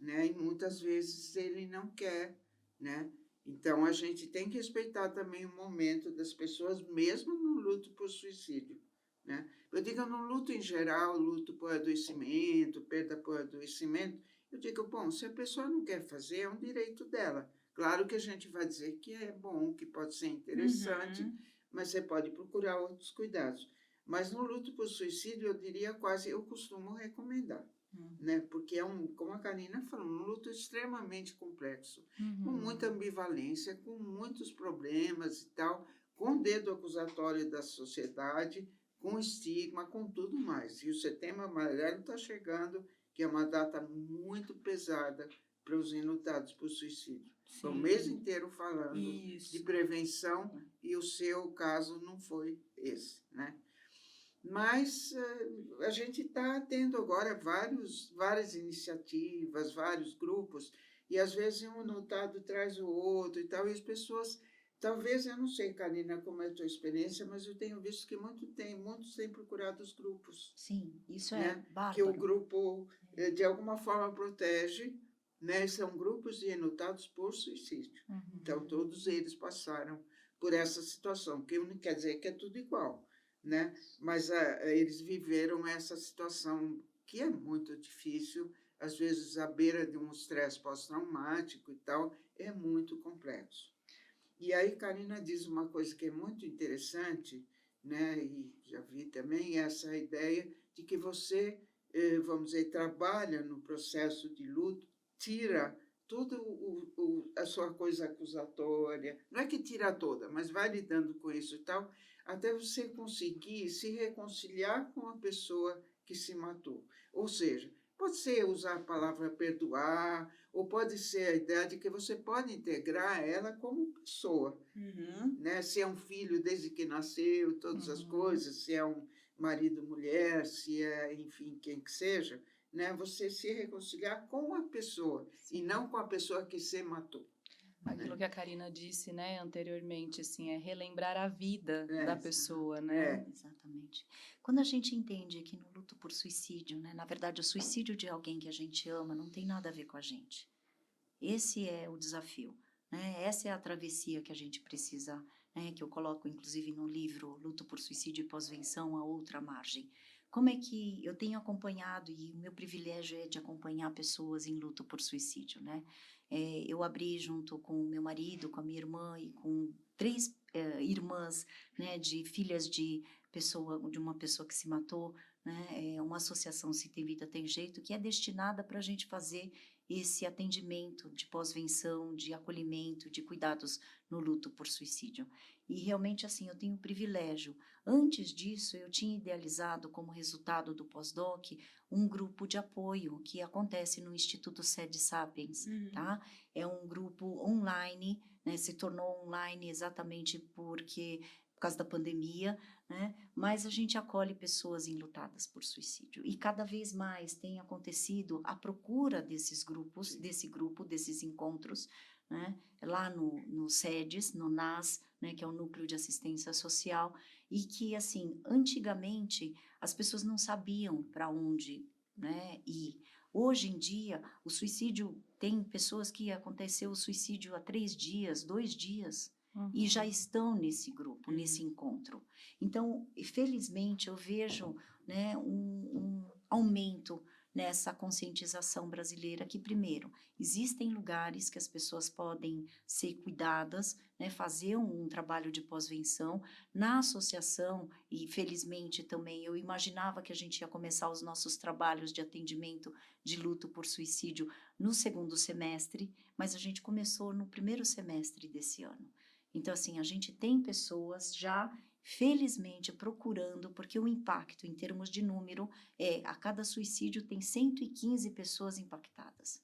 né? E muitas vezes ele não quer, né? Então, a gente tem que respeitar também o momento das pessoas, mesmo no luto por suicídio, né? Eu digo no luto em geral, luto por adoecimento, perda por adoecimento, eu digo, bom, se a pessoa não quer fazer, é um direito dela. Claro que a gente vai dizer que é bom, que pode ser interessante, mas você pode procurar outros cuidados. Mas no luto por suicídio, eu diria quase, eu costumo recomendar, né? Porque como a Karina falou, um luto extremamente complexo, com muita ambivalência, com muitos problemas e tal, com dedo acusatório da sociedade, com estigma, com tudo mais. E o Setembro Amarelo está chegando, que é uma data muito pesada para os enlutados por suicídio. Sim. O mês inteiro falando de prevenção e o seu caso não foi esse, né? Mas a gente está tendo agora várias iniciativas, vários grupos, e às vezes um enlutado traz o outro e tal, e as pessoas, talvez, eu não sei, Karina, como é a tua experiência, mas eu tenho visto que muitos têm procurado os grupos. Sim, isso né? é bárbaro. Que o grupo, de alguma forma, protege, né? São grupos de enlutados por suicídio. Então, todos eles passaram por essa situação, que não quer dizer que é tudo igual, né? Mas eles viveram essa situação que é muito difícil, às vezes à beira de um estresse pós-traumático e tal, é muito complexo. E aí Karina diz uma coisa que é muito interessante, né? E já vi também essa ideia de que você, vamos dizer, trabalha no processo de luto, tira toda a sua coisa acusatória, não é que tira toda, mas vai lidando com isso e tal, até você conseguir se reconciliar com a pessoa que se matou. Ou seja, pode ser usar a palavra perdoar, ou pode ser a ideia de que você pode integrar ela como pessoa. Né? Se é um filho desde que nasceu, todas as coisas, se é um marido, mulher, se é, enfim, quem que seja, né? Você se reconciliar com a pessoa. Sim. E não com a pessoa que se matou. Aquilo que a Karina disse, né, anteriormente, assim, é relembrar a vida da pessoa, né? Exatamente. Quando a gente entende que no luto por suicídio, né, na verdade, o suicídio de alguém que a gente ama não tem nada a ver com a gente. Esse é o desafio, né? Essa é a travessia que a gente precisa, né, que eu coloco, inclusive, no livro Luto por Suicídio e Pós-Venção, a outra margem. Como é que eu tenho acompanhado, e o meu privilégio é de acompanhar pessoas em luto por suicídio, né? Eu abri junto com o meu marido, com a minha irmã e com 3 irmãs, né, de filhas de uma pessoa que se matou, né? Uma associação Se Tem Vida Tem Jeito, que é destinada para a gente fazer esse atendimento de pós-venção, de acolhimento, de cuidados no luto por suicídio. E realmente, assim, eu tenho o privilégio. Antes disso, eu tinha idealizado, como resultado do pós-doc, um grupo de apoio que acontece no Instituto Sede Sapiens, tá? É um grupo online, né? Se tornou online exatamente por causa da pandemia, né? Mas a gente acolhe pessoas enlutadas por suicídio. E cada vez mais tem acontecido a procura desses grupos, desses encontros, né? Lá no SEDES, no NAS, né? Que é o Núcleo de Assistência Social, e que, assim, antigamente as pessoas não sabiam para onde, né, ir. Hoje em dia, o suicídio, tem pessoas que aconteceu o suicídio há 3 dias, 2 dias, e já estão nesse grupo, nesse encontro. Então, felizmente, eu vejo, né, um aumento nessa conscientização brasileira que, primeiro, existem lugares que as pessoas podem ser cuidadas, né, fazer um trabalho de pós-venção. Na associação, e felizmente também, eu imaginava que a gente ia começar os nossos trabalhos de atendimento de luto por suicídio no 2º semestre, mas a gente começou no 1º semestre desse ano. Então, assim, a gente tem pessoas já felizmente procurando, porque o impacto em termos de número a cada suicídio tem 115 pessoas impactadas.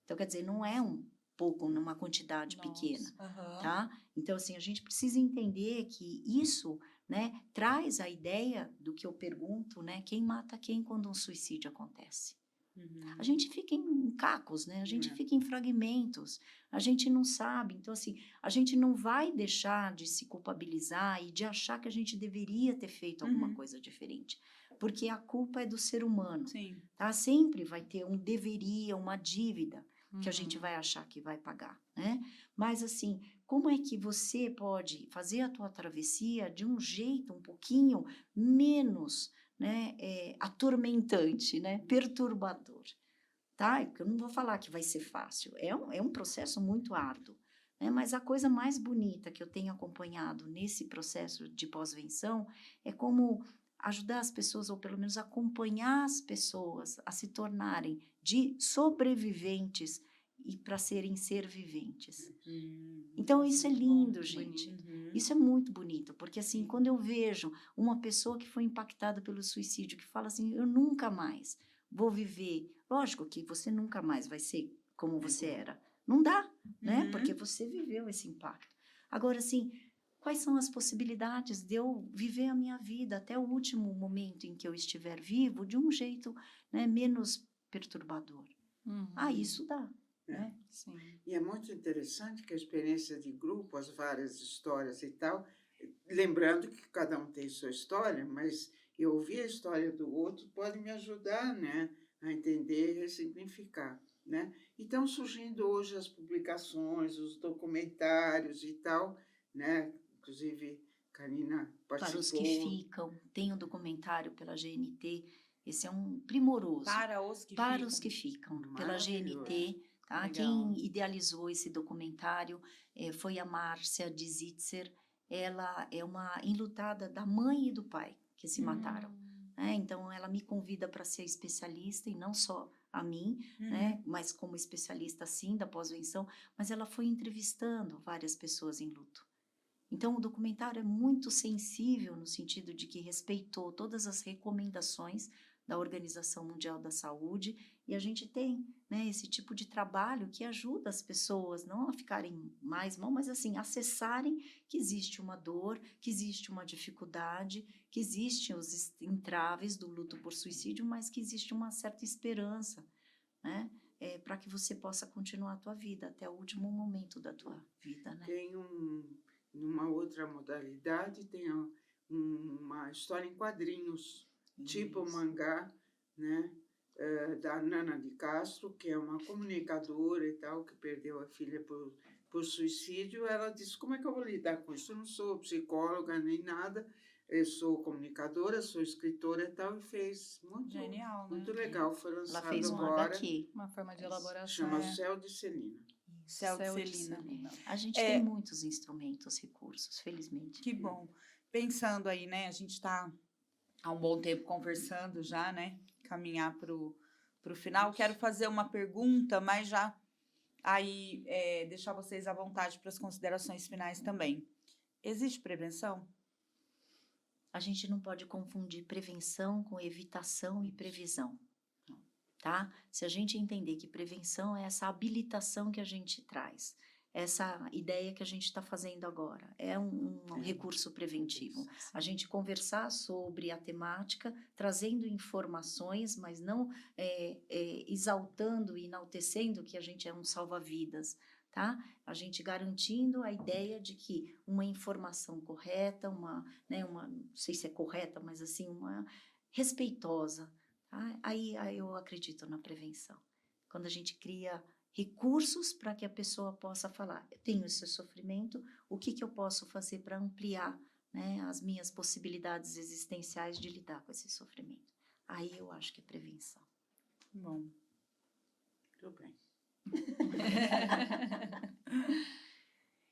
Então, quer dizer, não é um pouco, numa quantidade pequena, Aham. tá? Então, assim, a gente precisa entender que isso, né, traz a ideia do que eu pergunto, né, quem mata quem quando um suicídio acontece. Uhum. A gente fica em cacos, né? A gente É. fica em fragmentos, a gente não sabe. Então, assim, a gente não vai deixar de se culpabilizar e de achar que a gente deveria ter feito alguma Uhum. coisa diferente, porque a culpa é do ser humano, Sim. tá? Sempre vai ter um deveria, uma dívida que a gente Uhum. vai achar que vai pagar, né? Mas, assim, como é que você pode fazer a tua travessia de um jeito um pouquinho menos, né, atormentante, né, perturbador? Tá? Porque eu não vou falar que vai ser fácil, é um processo muito árduo, né? Mas a coisa mais bonita que eu tenho acompanhado nesse processo de pós-venção é como ajudar as pessoas, ou pelo menos acompanhar as pessoas a se tornarem de sobreviventes e para serem ser viventes. Então, isso é lindo, Muito gente. bonito. Uhum. Isso é muito bonito, porque assim, Sim. quando eu vejo uma pessoa que foi impactada pelo suicídio, que fala assim, eu nunca mais vou viver. Lógico que você nunca mais vai ser como você era. Não dá, né? Uhum. Porque você viveu esse impacto. Agora, assim, quais são as possibilidades de eu viver a minha vida até o último momento em que eu estiver vivo de um jeito, né, menos perturbador? Isso dá, né? Sim. E é muito interessante que a experiência de grupo, as várias histórias e tal, lembrando que cada um tem sua história, mas eu ouvir a história do outro pode me ajudar, né, a entender e ressignificar, né? Então, surgindo hoje as publicações, os documentários e tal, né? Inclusive, Karina Para os que participou. ficam, tem um documentário pela GNT, esse é um primoroso. Para os que Para ficam. os que ficam, pela Maravilhoso. GNT, tá? Legal. Quem idealizou esse documentário foi a Márcia de Zitzer. Ela é uma enlutada da mãe e do pai que se mataram, né? Então, ela me convida para ser especialista, e não só a mim, Uhum. né? Mas como especialista, sim, da pós-venção, mas ela foi entrevistando várias pessoas em luto. Então, o documentário é muito sensível no sentido de que respeitou todas as recomendações da Organização Mundial da Saúde, e a gente tem, né, esse tipo de trabalho que ajuda as pessoas não a ficarem mais mal, mas assim, acessarem que existe uma dor, que existe uma dificuldade, que existem os entraves do luto por suicídio, mas que existe uma certa esperança, né, para que você possa continuar a tua vida até o último momento da tua vida, né? Tem numa outra modalidade, tem uma história em quadrinhos, tipo Isso. mangá, né? Da Nana de Castro, que é uma comunicadora e tal, que perdeu a filha por suicídio. Ela disse, como é que eu vou lidar com isso? Eu não sou psicóloga nem nada, eu sou comunicadora, sou escritora e tal, e fez Genial, né? muito legal. Foi Ela lançado fez um agora, HQ. Uma forma de Isso. elaboração. chama É. Céu de Celina. Céu de Céu de Celina. Celina. A gente É. tem muitos instrumentos, recursos, felizmente. Que bom. Pensando aí, né? A gente está há um bom tempo conversando já, né? Caminhar para o final. Quero fazer uma pergunta, mas já aí deixar vocês à vontade para as considerações finais também. Existe prevenção? A gente não pode confundir prevenção com evitação e previsão, tá? Se a gente entender que prevenção é essa habilitação que a gente traz, essa ideia que a gente está fazendo agora, é um recurso preventivo. A gente conversar sobre a temática, trazendo informações, mas não exaltando e enaltecendo que a gente é um salva-vidas, tá? A gente garantindo a ideia de que uma informação correta, não sei se é correta, mas assim, uma respeitosa, tá? Aí eu acredito na prevenção. Quando a gente cria recursos para que a pessoa possa falar, eu tenho esse sofrimento, o que eu posso fazer para ampliar, né, as minhas possibilidades existenciais de lidar com esse sofrimento. Aí eu acho que é prevenção. Bom. Muito bem.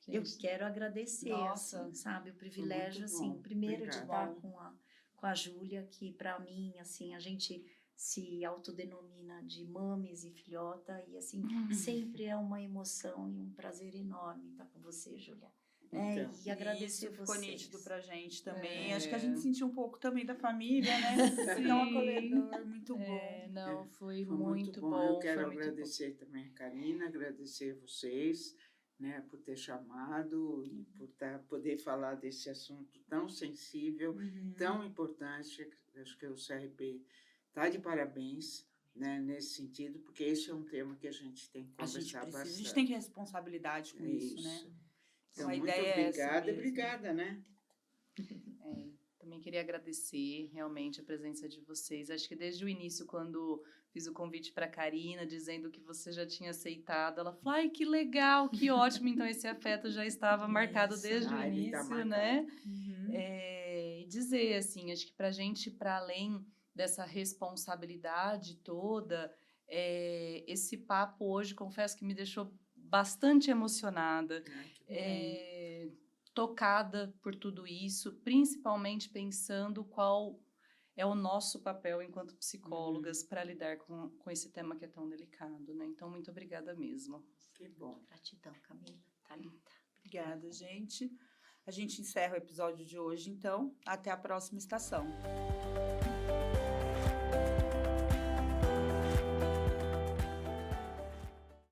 Eu quero agradecer, Nossa, assim, sabe, o privilégio, muito assim, bom. primeiro de Obrigada. estar com a Júlia, que para mim, assim, a gente se autodenomina de mames e filhota, e assim, sempre é uma emoção e um prazer enorme estar com você, Júlia. É, Então, e agradecer Isso ficou vocês. nítido pra gente também. É. Acho que a gente sentiu um pouco também da família, né? Então, acolhedor, muito bom. Não, foi foi muito Eu bom. quero foi muito bom. agradecer também a Karina, agradecer vocês, né, por ter chamado e por poder falar desse assunto tão sensível, tão importante. Acho que o CRP está de parabéns, né, nesse sentido, porque esse é um tema que a gente tem que A gente conversar precisa, a bastante. gente tem que ter responsabilidade com isso, né? Então, A muito ideia é essa obrigada, mesmo. obrigada, né? Também queria agradecer realmente a presença de vocês. Acho que desde o início, quando fiz o convite para a Karina, dizendo que você já tinha aceitado, ela falou: ai, que legal, que ótimo. Então, esse afeto já estava marcado Isso. desde o Ele tá início, né? Uhum. E dizer, assim, acho que para a gente, para além dessa responsabilidade toda, esse papo hoje, confesso que me deixou bastante emocionada. Tocada por tudo isso, principalmente pensando qual é o nosso papel enquanto psicólogas para lidar com esse tema que é tão delicado, né? Então, muito obrigada mesmo. Que bom. Gratidão, Camila, Thalita. Obrigada, gente. A gente encerra o episódio de hoje, então. Até a próxima estação.